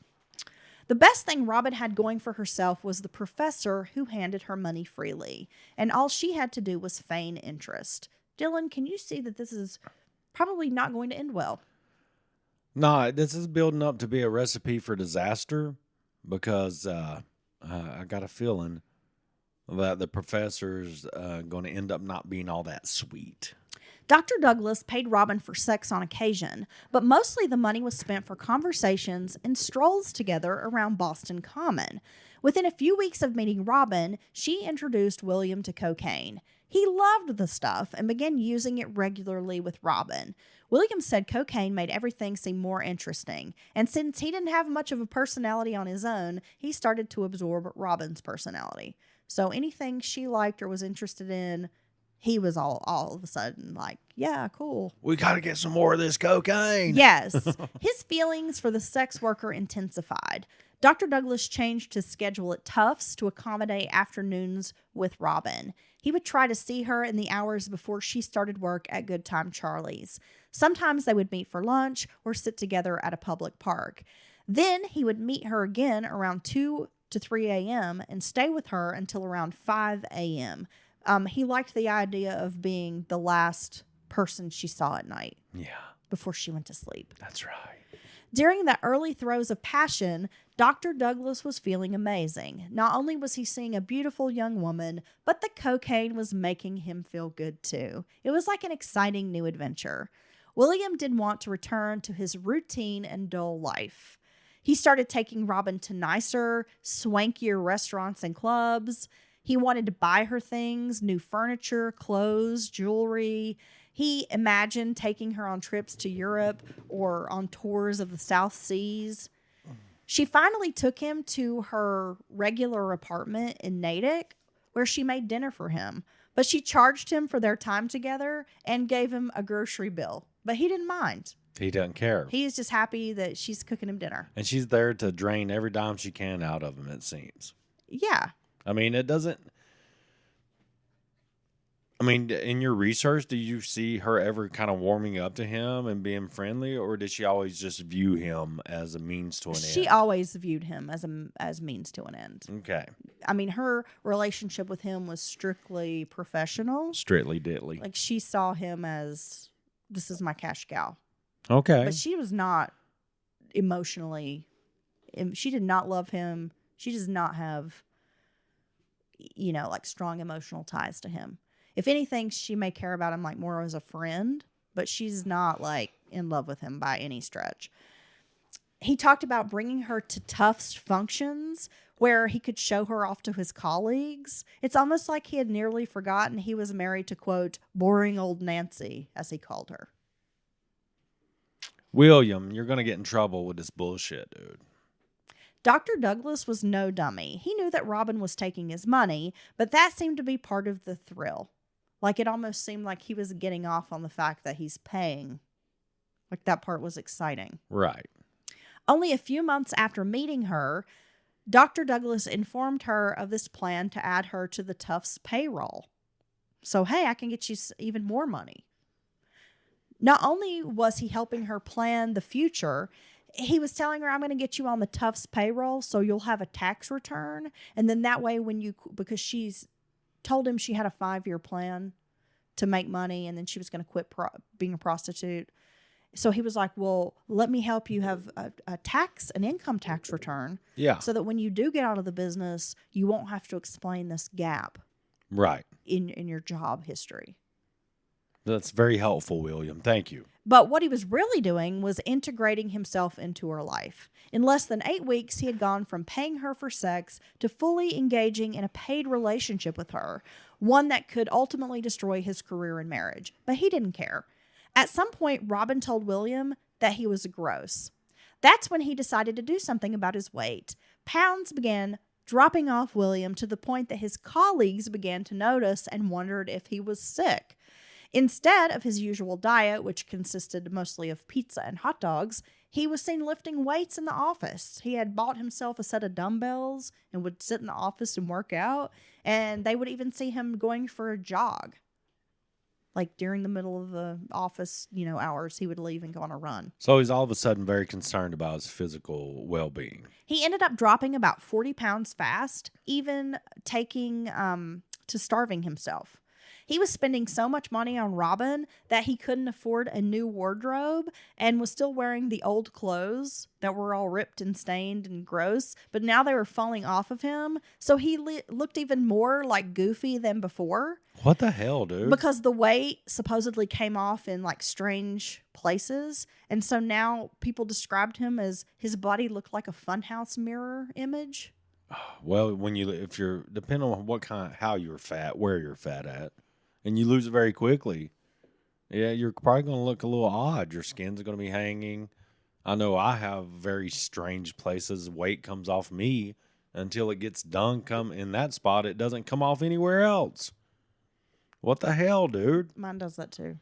The best thing Robin had going for herself was the professor who handed her money freely, and all she had to do was feign interest. Dylan, can you see that this is probably not going to end well? No, this is building up to be a recipe for disaster, because I got a feeling that the professor's going to end up not being all that sweet. Dr. Douglas paid Robin for sex on occasion, but mostly the money was spent for conversations and strolls together around Boston Common. Within a few weeks of meeting Robin, she introduced William to cocaine. He loved the stuff and began using it regularly with Robin. William said cocaine made everything seem more interesting, and since he didn't have much of a personality on his own, he started to absorb Robin's personality. So anything she liked or was interested in, he was all of a sudden like, yeah, cool. We got to get some more of this cocaine. Yes. His feelings for the sex worker intensified. Dr. Douglas changed his schedule at Tufts to accommodate afternoons with Robin. He would try to see her in the hours before she started work at Good Time Charlie's. Sometimes they would meet for lunch or sit together at a public park. Then he would meet her again around 2 to 3 a.m. and stay with her until around 5 a.m. He liked the idea of being the last person she saw at night. Yeah. Before she went to sleep. That's right. During the early throes of passion, Dr. Douglas was feeling amazing. Not only was he seeing a beautiful young woman, but the cocaine was making him feel good too. It was like an exciting new adventure. William didn't want to return to his routine and dull life. He started taking Robin to nicer, swankier restaurants and clubs. He wanted to buy her things, new furniture, clothes, jewelry. He imagined taking her on trips to Europe or on tours of the South Seas. She finally took him to her regular apartment in Natick, where she made dinner for him. But she charged him for their time together and gave him a grocery bill. But he didn't mind. He doesn't care. He is just happy that she's cooking him dinner. And she's there to drain every dime she can out of him, it seems. Yeah. I mean, it doesn't... I mean, in your research, do you see her ever kind of warming up to him and being friendly, or did she always just view him as a means to an end? She always viewed him as means to an end. Okay. I mean, her relationship with him was strictly professional. Strictly diddly. Like, she saw him as, this is my cash cow. Okay. But she was not emotionally, she did not love him. She does not have, like strong emotional ties to him. If anything, she may care about him like more as a friend, but she's not like in love with him by any stretch. He talked about bringing her to Tufts functions where he could show her off to his colleagues. It's almost like he had nearly forgotten he was married to, quote, boring old Nancy, as he called her. William, you're going to get in trouble with this bullshit, dude. Dr. Douglas was no dummy. He knew that Robin was taking his money, but that seemed to be part of the thrill. Like, it almost seemed like he was getting off on the fact that he's paying. Like, that part was exciting. Right. Only a few months after meeting her, Dr. Douglas informed her of this plan to add her to the Tufts payroll. So, hey, I can get you even more money. Not only was he helping her plan the future, he was telling her, I'm going to get you on the Tufts payroll so you'll have a tax return. And then that way because she's told him she had a 5-year plan to make money and then she was going to quit being a prostitute. So he was like, well, let me help you have an income tax return. Yeah. So that when you do get out of the business, you won't have to explain this gap. Right. In your job history. That's very helpful, William. Thank you. But what he was really doing was integrating himself into her life. In less than 8 weeks, he had gone from paying her for sex to fully engaging in a paid relationship with her, one that could ultimately destroy his career and marriage. But he didn't care. At some point, Robin told William that he was gross. That's when he decided to do something about his weight. Pounds began dropping off William to the point that his colleagues began to notice and wondered if he was sick. Instead of his usual diet, which consisted mostly of pizza and hot dogs, he was seen lifting weights in the office. He had bought himself a set of dumbbells and would sit in the office and work out, and they would even see him going for a jog. Like during the middle of the office, hours, he would leave and go on a run. So he's all of a sudden very concerned about his physical well-being. He ended up dropping about 40 pounds fast, even taking to starving himself. He was spending so much money on Robin that he couldn't afford a new wardrobe and was still wearing the old clothes that were all ripped and stained and gross, but now they were falling off of him. So he looked even more like goofy than before. What the hell, dude? Because the weight supposedly came off in like strange places. And so now people described him as his body looked like a funhouse mirror image. Well, if you're depending on how you're fat, where you're fat at, and you lose it very quickly, yeah, you're probably going to look a little odd. Your skin's going to be hanging. I know I have very strange places. Weight comes off me until it gets done. Come in that spot, it doesn't come off anywhere else. What the hell, dude? Mine does that too.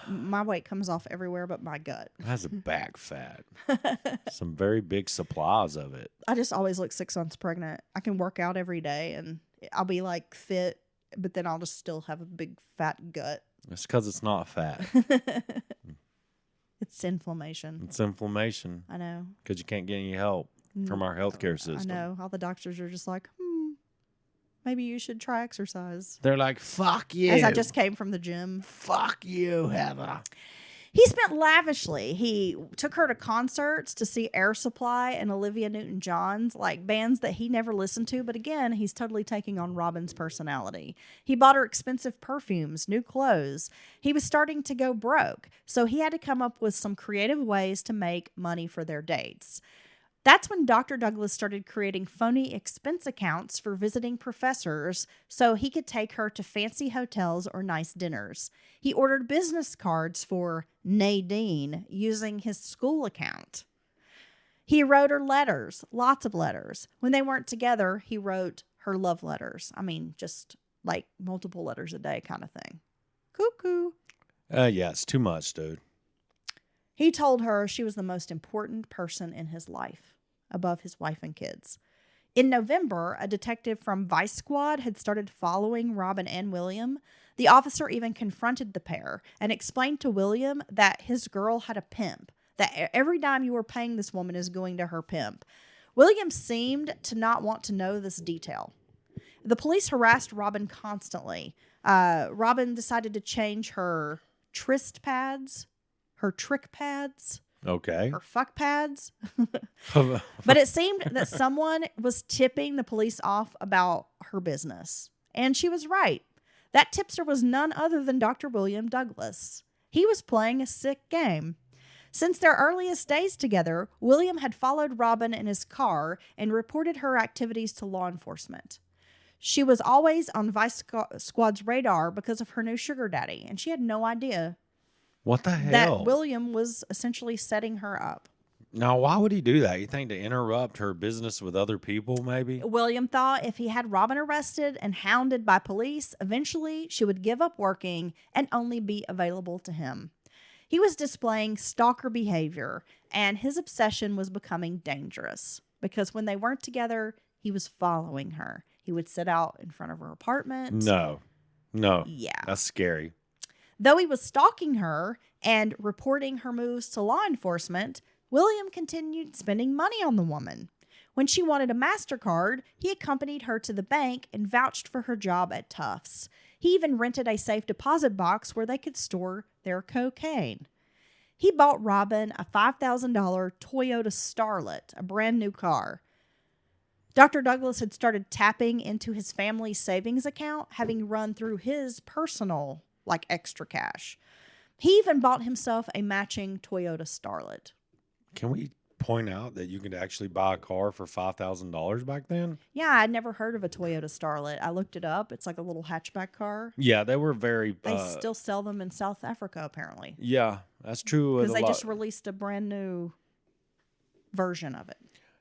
My weight comes off everywhere but my gut. That's a back fat. Some very big supplies of it. I just always look 6 months pregnant. I can work out every day and I'll be like fit, but then I'll just still have a big fat gut. It's because it's not fat. It's inflammation. It's inflammation. I know. Because you can't get any help from our healthcare system. I know. All the doctors are just like, maybe you should try exercise. They're like, fuck you. As I just came from the gym. Fuck you, Heather. He spent lavishly. He took her to concerts to see Air Supply and Olivia Newton-John's, like bands that he never listened to. But again, he's totally taking on Robin's personality. He bought her expensive perfumes, new clothes. He was starting to go broke, so he had to come up with some creative ways to make money for their dates. That's when Dr. Douglas started creating phony expense accounts for visiting professors so he could take her to fancy hotels or nice dinners. He ordered business cards for Nadine using his school account. He wrote her letters, lots of letters. When they weren't together, he wrote her love letters. I mean, just like multiple letters a day kind of thing. Cuckoo. Yeah, it's too much, dude. He told her she was the most important person in his life, above his wife and kids. In November, a detective from Vice Squad had started following Robin and William. The officer even confronted the pair and explained to William that his girl had a pimp, that every dime you were paying this woman is going to her pimp. William seemed to not want to know this detail. The police harassed Robin constantly. Robin decided to change her tryst pads, her trick pads, Okay. her fuck pads. But it seemed that someone was tipping the police off about her business. And she was right. That tipster was none other than Dr. William Douglas. He was playing a sick game. Since their earliest days together, William had followed Robin in his car and reported her activities to law enforcement. She was always on Vice Squad's radar because of her new sugar daddy, and she had no idea What the hell? that William was essentially setting her up. Now, why would he do that? You think to interrupt her business with other people, maybe? William thought if he had Robin arrested and hounded by police, eventually she would give up working and only be available to him. He was displaying stalker behavior, and his obsession was becoming dangerous because when they weren't together, he was following her. He would sit out in front of her apartment. No. Yeah. That's scary. Though he was stalking her and reporting her moves to law enforcement, William continued spending money on the woman. When she wanted a MasterCard, he accompanied her to the bank and vouched for her job at Tufts. He even rented a safe deposit box where they could store their cocaine. He bought Robin a $5,000 Toyota Starlet, a brand new car. Dr. Douglas had started tapping into his family's savings account, having run through his personal, extra cash. He even bought himself a matching Toyota Starlet. Can we point out that you could actually buy a car for $5,000 back then? Yeah, I'd never heard of a Toyota Starlet. I looked it up. It's like a little hatchback car. Yeah, they were very... They still sell them in South Africa, apparently. Yeah, that's true. Because they just released a brand new version of it.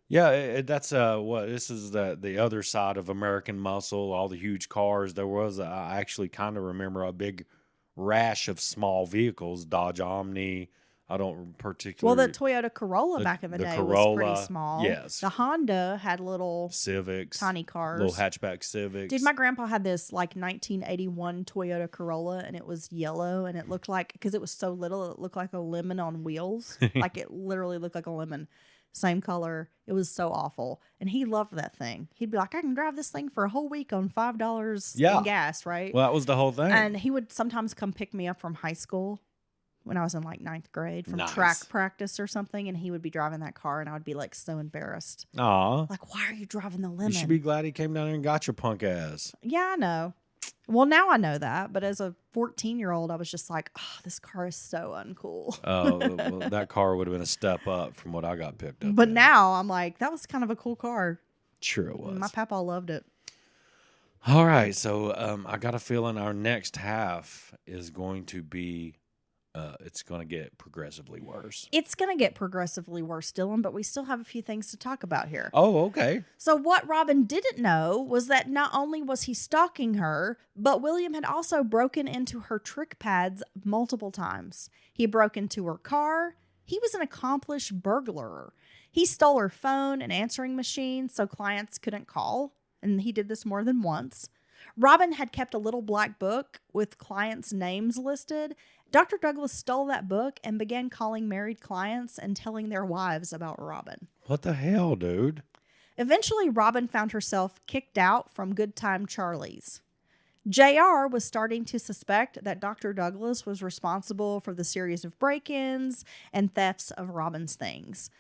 Yeah, that's this is the other side of American muscle, all the huge cars. There was, I actually kind of remember a big rash of small vehicles, Dodge Omni. I don't particularly... Well, the Toyota Corolla back in the day was pretty small. Yes. The Honda had little Civics. tiny cars. Little hatchback Civics. Dude, my grandpa had this 1981 Toyota Corolla, and it was yellow, and it looked like, because it was so little, it looked like a lemon on wheels. It literally looked like a lemon. Same color. It was so awful. And he loved that thing. He'd be like, I can drive this thing for a whole week on $5 in gas, right? Well, that was the whole thing. And he would sometimes come pick me up from high school when I was in 9th grade from track practice or something. And he would be driving that car, and I would be so embarrassed. Aw. Why are you driving the lemon? You should be glad he came down here and got your punk ass. Yeah, I know. Well, now I know that, but as a 14-year-old, I was just like, oh, this car is so uncool. Oh, well, that car would have been a step up from what I got picked up. But in. now I'm like, that was kind of a cool car. Sure it was. My papa loved it. All right, so I got a feeling our next half is going to be, it's going to get progressively worse. It's going to get progressively worse, Dylan, but we still have a few things to talk about here. Oh, okay. So what Robin didn't know was that not only was he stalking her, but William had also broken into her trick pads multiple times. He broke into her car. He was an accomplished burglar. He stole her phone and answering machine so clients couldn't call, and he did this more than once. Robin had kept a little black book with clients' names listed. Dr. Douglas stole that book and began calling married clients and telling their wives about Robin. What the hell, dude? Eventually, Robin found herself kicked out from Good Time Charlie's. JR was starting to suspect that Dr. Douglas was responsible for the series of break-ins and thefts of Robin's things.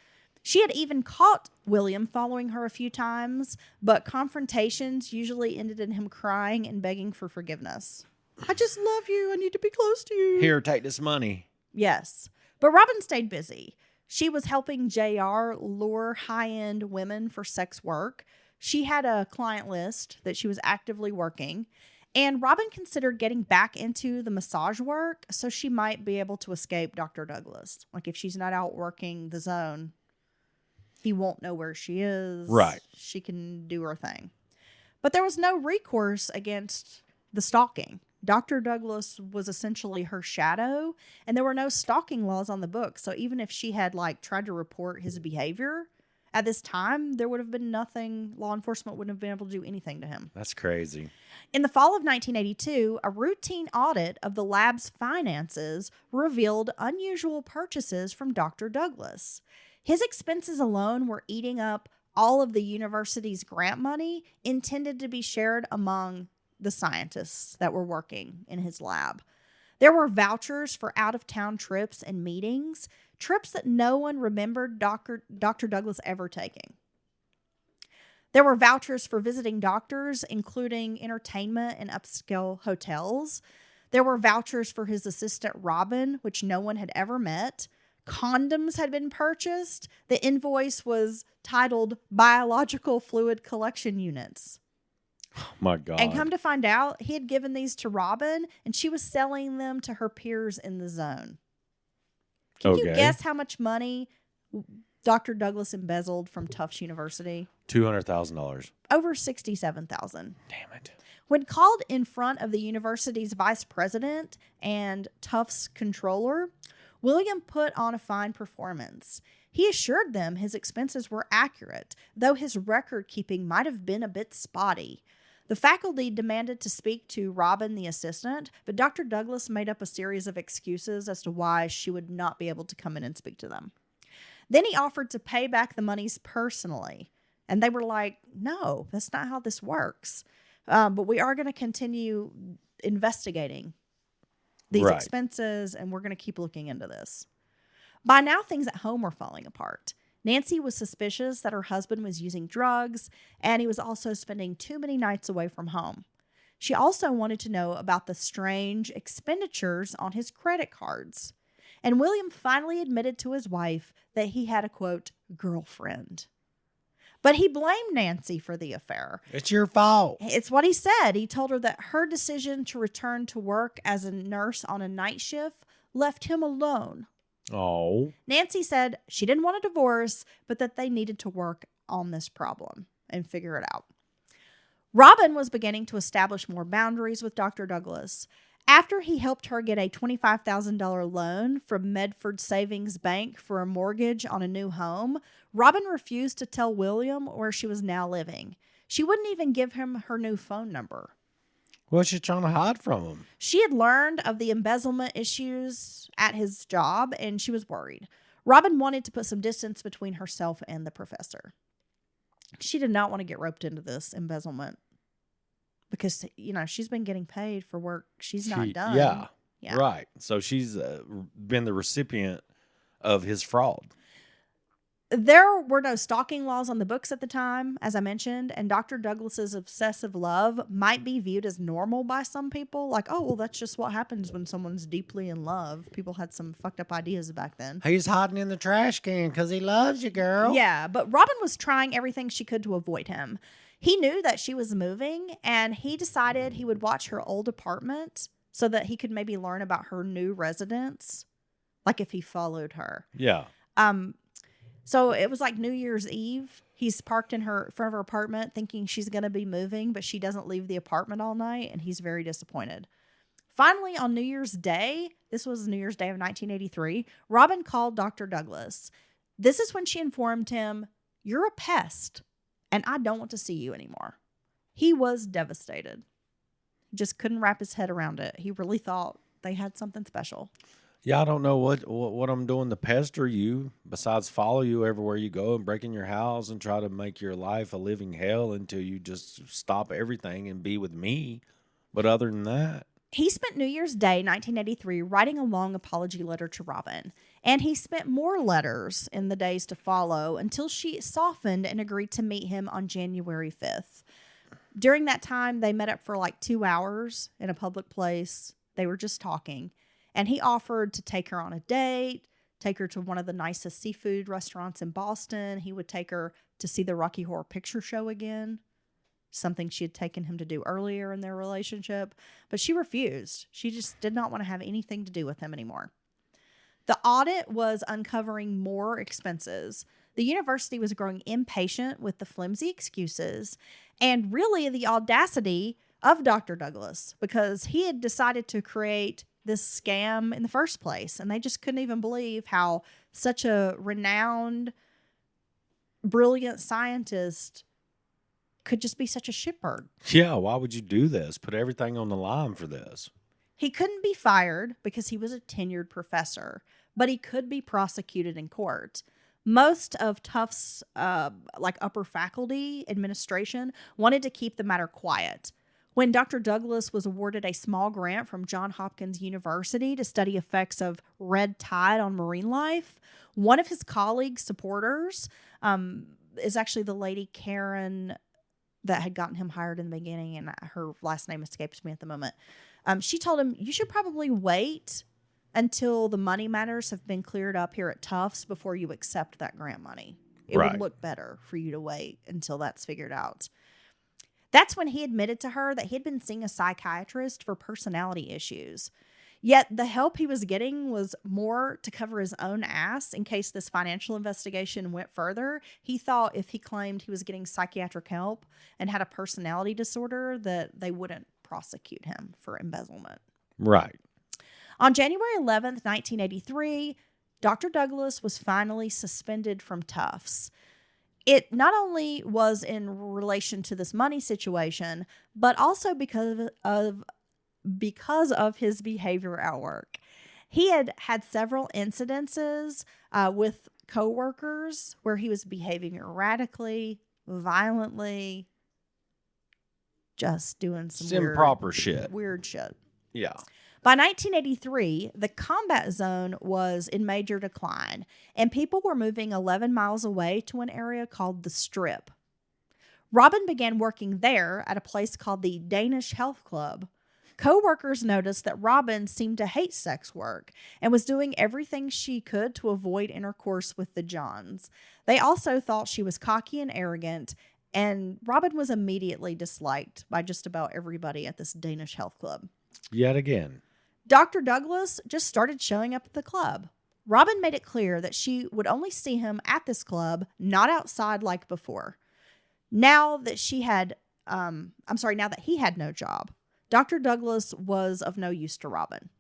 She had even caught William following her a few times, but confrontations usually ended in him crying and begging for forgiveness. I just love you. I need to be close to you. Here, take this money. Yes. But Robin stayed busy. She was helping JR lure high-end women for sex work. She had a client list that she was actively working. And Robin considered getting back into the massage work so she might be able to escape Dr. Douglas. If she's not out working the zone, he won't know where she is. Right. She can do her thing. But there was no recourse against the stalking. Dr. Douglas was essentially her shadow, and there were no stalking laws on the book. So even if she had tried to report his behavior at this time, there would have been nothing. Law enforcement wouldn't have been able to do anything to him. That's crazy. In the fall of 1982, a routine audit of the lab's finances revealed unusual purchases from Dr. Douglas. His expenses alone were eating up all of the university's grant money intended to be shared among the scientists that were working in his lab. There were vouchers for out-of-town trips and meetings, trips that no one remembered Dr. Douglas ever taking. There were vouchers for visiting doctors, including entertainment and upscale hotels. There were vouchers for his assistant, Robin, which no one had ever met, Condoms had been purchased. The invoice was titled Biological Fluid Collection Units. Oh my God. And come to find out, he had given these to Robin, and she was selling them to her peers in the zone. Can you guess how much money Dr. Douglas embezzled from Tufts University? $200,000. Over $67,000. Damn it. When called in front of the university's vice president and Tufts controller, William put on a fine performance. He assured them his expenses were accurate, though his record keeping might have been a bit spotty. The faculty demanded to speak to Robin, the assistant, but Dr. Douglas made up a series of excuses as to why she would not be able to come in and speak to them. Then he offered to pay back the monies personally, and they were like, no, that's not how this works. But we are going to continue investigating these expenses, and we're going to keep looking into this. By now, things at home were falling apart. Nancy was suspicious that her husband was using drugs, and he was also spending too many nights away from home. She also wanted to know about the strange expenditures on his credit cards. And William finally admitted to his wife that he had a, quote, girlfriend. But he blamed Nancy for the affair. It's your fault. It's what he said. He told her that her decision to return to work as a nurse on a night shift left him alone. Oh. Nancy said she didn't want a divorce, but that they needed to work on this problem and figure it out. Robin was beginning to establish more boundaries with Dr. Douglas. After he helped her get a $25,000 loan from Medford Savings Bank for a mortgage on a new home, Robin refused to tell William where she was now living. She wouldn't even give him her new phone number. What's she trying to hide from him? She had learned of the embezzlement issues at his job, and she was worried. Robin wanted to put some distance between herself and the professor. She did not want to get roped into this embezzlement because, you know, she's been getting paid for work she's not done. Yeah. Right. So she's been the recipient of his fraud. There were no stalking laws on the books at the time, as I mentioned, and Dr. Douglas's obsessive love might be viewed as normal by some people. Like, oh, well, that's just what happens when someone's deeply in love. People had some fucked up ideas back then. He's hiding in the trash can because he loves you, girl. Yeah, but Robin was trying everything she could to avoid him. He knew that she was moving, and he decided he would watch her old apartment so that he could maybe learn about her new residence, like if he followed her. Yeah. So it was like New Year's Eve. He's parked in front of her apartment thinking she's going to be moving, but she doesn't leave the apartment all night, and he's very disappointed. Finally, on New Year's Day, this was New Year's Day of 1983, Robin called Dr. Douglas. This is when she informed him, "You're a pest, and I don't want to see you anymore." He was devastated. He just couldn't wrap his head around it. He really thought they had something special. Yeah, I don't know what I'm doing to pester you besides follow you everywhere you go and break in your house and try to make your life a living hell until you just stop everything and be with me. But other than that. He spent New Year's Day, 1983, writing a long apology letter to Robin. And he spent more letters in the days to follow until she softened and agreed to meet him on January 5th. During that time, they met up for like 2 hours in a public place. They were just talking. And he offered to take her on a date, take her to one of the nicest seafood restaurants in Boston. He would take her to see the Rocky Horror Picture Show again, something she had taken him to do earlier in their relationship. But she refused. She just did not want to have anything to do with him anymore. The audit was uncovering more expenses. The university was growing impatient with the flimsy excuses and really the audacity of Dr. Douglas, because he had decided to create this scam in the first place. And they just couldn't even believe how such a renowned, brilliant scientist could just be such a shitbird. Yeah, why would you do this? Put everything on the line for this. He couldn't be fired because he was a tenured professor, but he could be prosecuted in court. Most of Tufts' upper faculty administration wanted to keep the matter quiet. When Dr. Douglas was awarded a small grant from Johns Hopkins University to study effects of red tide on marine life, one of his colleagues' supporters is actually the lady Karen that had gotten him hired in the beginning, and her last name escapes me at the moment. She told him, "You should probably wait until the money matters have been cleared up here at Tufts before you accept that grant money. It Right. would look better for you to wait until that's figured out. That's when he admitted to her that he had been seeing a psychiatrist for personality issues. Yet the help he was getting was more to cover his own ass in case this financial investigation went further. He thought if he claimed he was getting psychiatric help and had a personality disorder, that they wouldn't prosecute him for embezzlement. Right. On January 11th, 1983, Dr. Douglas was finally suspended from Tufts. It not only was in relation to this money situation, but also because of his behavior at work. He had had several incidences with coworkers where he was behaving erratically, violently, just doing some Improper shit. weird shit. Yeah. By 1983, the combat zone was in major decline, and people were moving 11 miles away to an area called the Strip. Robin began working there at a place called the Danish Health Club. Co-workers noticed that Robin seemed to hate sex work and was doing everything she could to avoid intercourse with the Johns. They also thought she was cocky and arrogant, and Robin was immediately disliked by just about everybody at this Danish Health Club. Yet again. Dr. Douglas just started showing up at the club. Robin made it clear that she would only see him at this club, not outside like before. Now that he had no job, Dr. Douglas was of no use to Robin.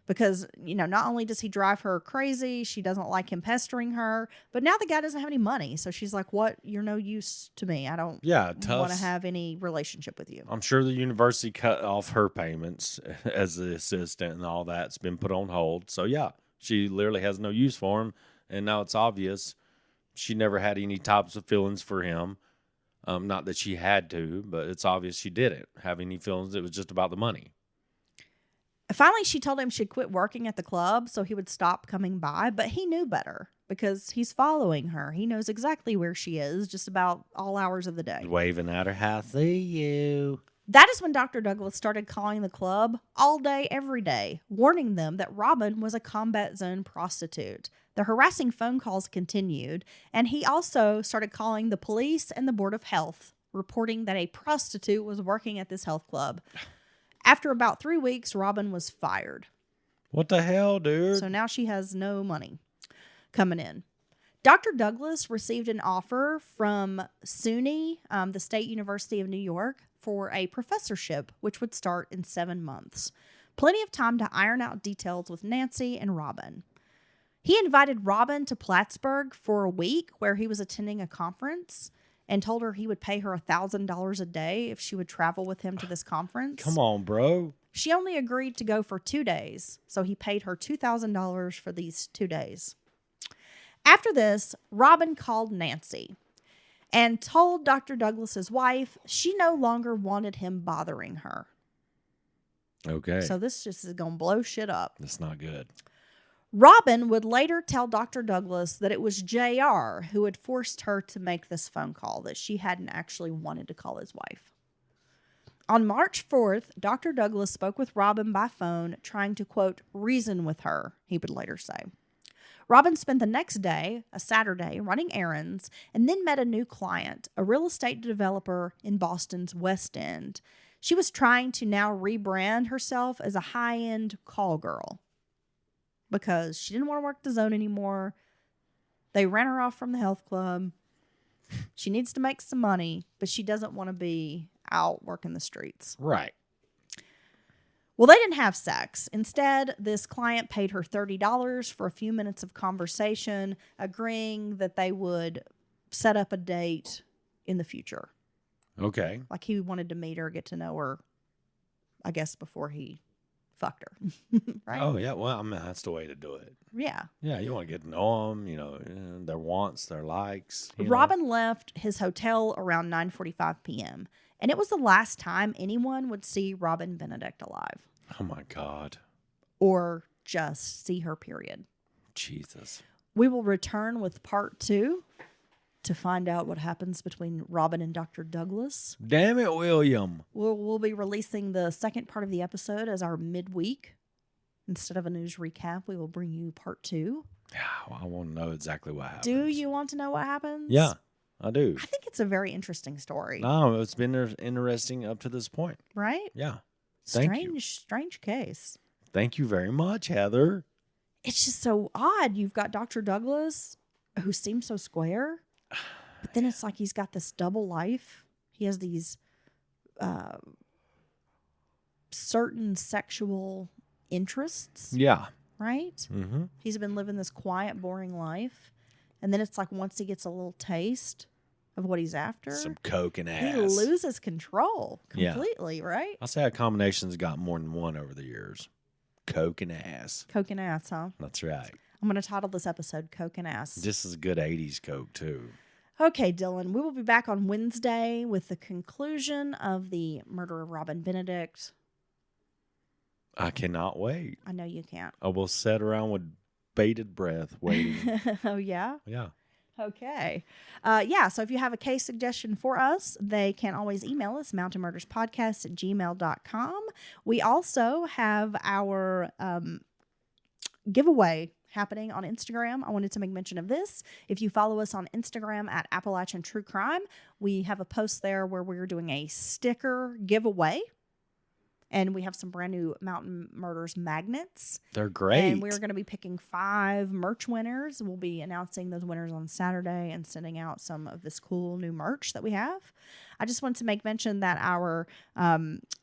Because, not only does he drive her crazy, she doesn't like him pestering her, but now the guy doesn't have any money. So she's like, what? You're no use to me. I don't want to Tufts. have any relationship with you. I'm sure the university cut off her payments as the assistant and all that's been put on hold. So, yeah, she literally has no use for him. And now it's obvious she never had any types of feelings for him. Not that she had to, but it's obvious she didn't have any feelings. It was just about the money. Finally, she told him she'd quit working at the club so he would stop coming by, but he knew better because he's following her. He knows exactly where she is, just about all hours of the day. Waving at her, "How see you." That is when Dr. Douglas started calling the club all day, every day, warning them that Robin was a combat zone prostitute. The harassing phone calls continued, and he also started calling the police and the Board of Health, reporting that a prostitute was working at this health club. After about 3 weeks, Robin was fired. What the hell, dude? So now she has no money coming in. Dr. Douglas received an offer from SUNY, the State University of New York, for a professorship, which would start in 7 months. Plenty of time to iron out details with Nancy and Robin. He invited Robin to Plattsburgh for a week where he was attending a conference and told her he would pay her $1,000 a day if she would travel with him to this conference. Come on, bro. She only agreed to go for 2 days, so he paid her $2,000 for these 2 days. After this, Robin called Nancy and told Dr. Douglas's wife she no longer wanted him bothering her. Okay. So this just is going to blow shit up. That's not good. Robin would later tell Dr. Douglas that it was JR who had forced her to make this phone call, that she hadn't actually wanted to call his wife. On March 4th, Dr. Douglas spoke with Robin by phone, trying to, quote, reason with her, he would later say. Robin spent the next day, a Saturday, running errands, and then met a new client, a real estate developer in Boston's West End. She was trying to now rebrand herself as a high-end call girl because she didn't want to work the zone anymore. They ran her off from the health club. She needs to make some money, but she doesn't want to be out working the streets. Right. Well, they didn't have sex. Instead, this client paid her $30 for a few minutes of conversation, agreeing that they would set up a date in the future. Okay. Like he wanted to meet her, get to know her, I guess, before he fucked her. Right? Oh, yeah. Well, I mean, that's the way to do it. Yeah. Yeah, you want to get to know them, their wants, their likes. Robin left his hotel around 9:45 p.m., and it was the last time anyone would see Robin Benedict alive. Oh, my God. Or just see her, period. Jesus. We will return with part 2 to find out what happens between Robin and Dr. Douglas. Damn it, William. We'll be releasing the second part of the episode as our midweek Instead of a news recap, we will bring you part 2. Yeah, I want to know exactly what happens. Do you want to know what happens? Yeah, I do. I think it's a very interesting story. No, it's been interesting up to this point. Right? Yeah. Thank you. Strange case. Thank you very much, Heather. It's just so odd. You've got Dr. Douglas, who seems so square, but then it's like he's got this double life. He has these certain sexual interests, Yeah. right? Mm-hmm. He's been living this quiet, boring life. And then it's like once he gets a little taste of what he's after, Some coke and ass. he loses control Yeah. completely, right? I'll say a combination's got more than one over the years. Coke and ass. Coke and ass, huh? That's right. I'm going to title this episode Coke and Ass. This is a good 80s Coke, too. Okay, Dylan, we will be back on Wednesday with the conclusion of the murder of Robin Benedict. I cannot wait. I know you can't. I will sit around with bated breath waiting. Oh, yeah? Yeah. Okay. So if you have a case suggestion for us, they can always email us, mountainmurderspodcast@gmail.com. We also have our giveaway happening on Instagram. I wanted to make mention of this. If you follow us on Instagram at Appalachian True Crime, we have a post there where we're doing a sticker giveaway. And we have some brand new Mountain Murders magnets. They're great. And we're going to be picking 5 merch winners. We'll be announcing those winners on Saturday and sending out some of this cool new merch that we have. I just want to make mention that our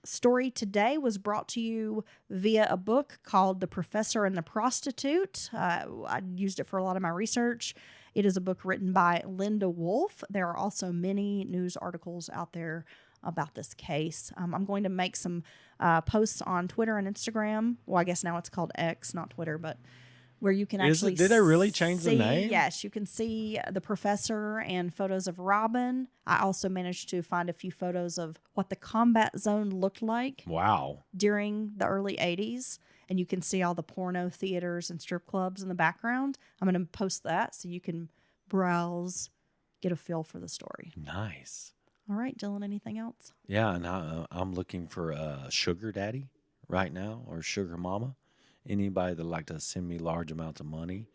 story today was brought to you via a book called The Professor and the Prostitute. I used it for a lot of my research. It is a book written by Linda Wolf. There are also many news articles out there about this case. I'm going to make some posts on Twitter and Instagram. Well, I guess now it's called X, not Twitter, but where you can actually Did they really change the name? Yes, you can see the professor and photos of Robin. I also managed to find a few photos of what the combat zone looked like Wow. during the early 80s. And you can see all the porno theaters and strip clubs in the background. I'm going to post that so you can browse, get a feel for the story. Nice. All right, Dylan, anything else? Yeah, and I'm looking for a sugar daddy right now or sugar mama. Anybody that'd like to send me large amounts of money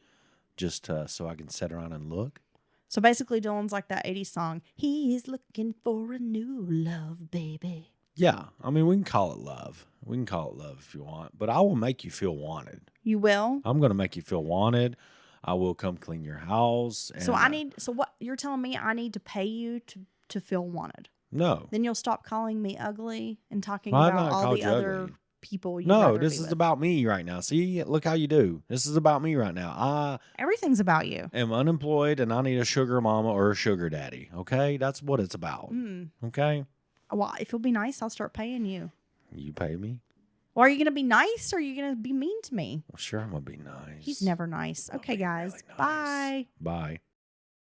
just so I can sit around and look. So basically, Dylan's like that 80s song. He's looking for a new love, baby. Yeah, I mean, we can call it love. We can call it love if you want, but I will make you feel wanted. You will? I'm going to make you feel wanted. I will come clean your house. And, So what you're telling me I need to pay you to feel wanted? No. Then you'll stop calling me ugly and talking Well, I've about not all called the you other ugly. people you No, this is about me right now. See, look how you do. This is about me right now. I Everything's about you. am unemployed and I need a sugar mama or a sugar daddy. Okay? That's what it's about. Okay? Well, if you'll be nice, I'll start paying you. You pay me? Well, are you going to be nice or are you going to be mean to me? Well, sure, I'm going to be nice. He's never nice. Okay, be guys. really nice. Bye. Bye.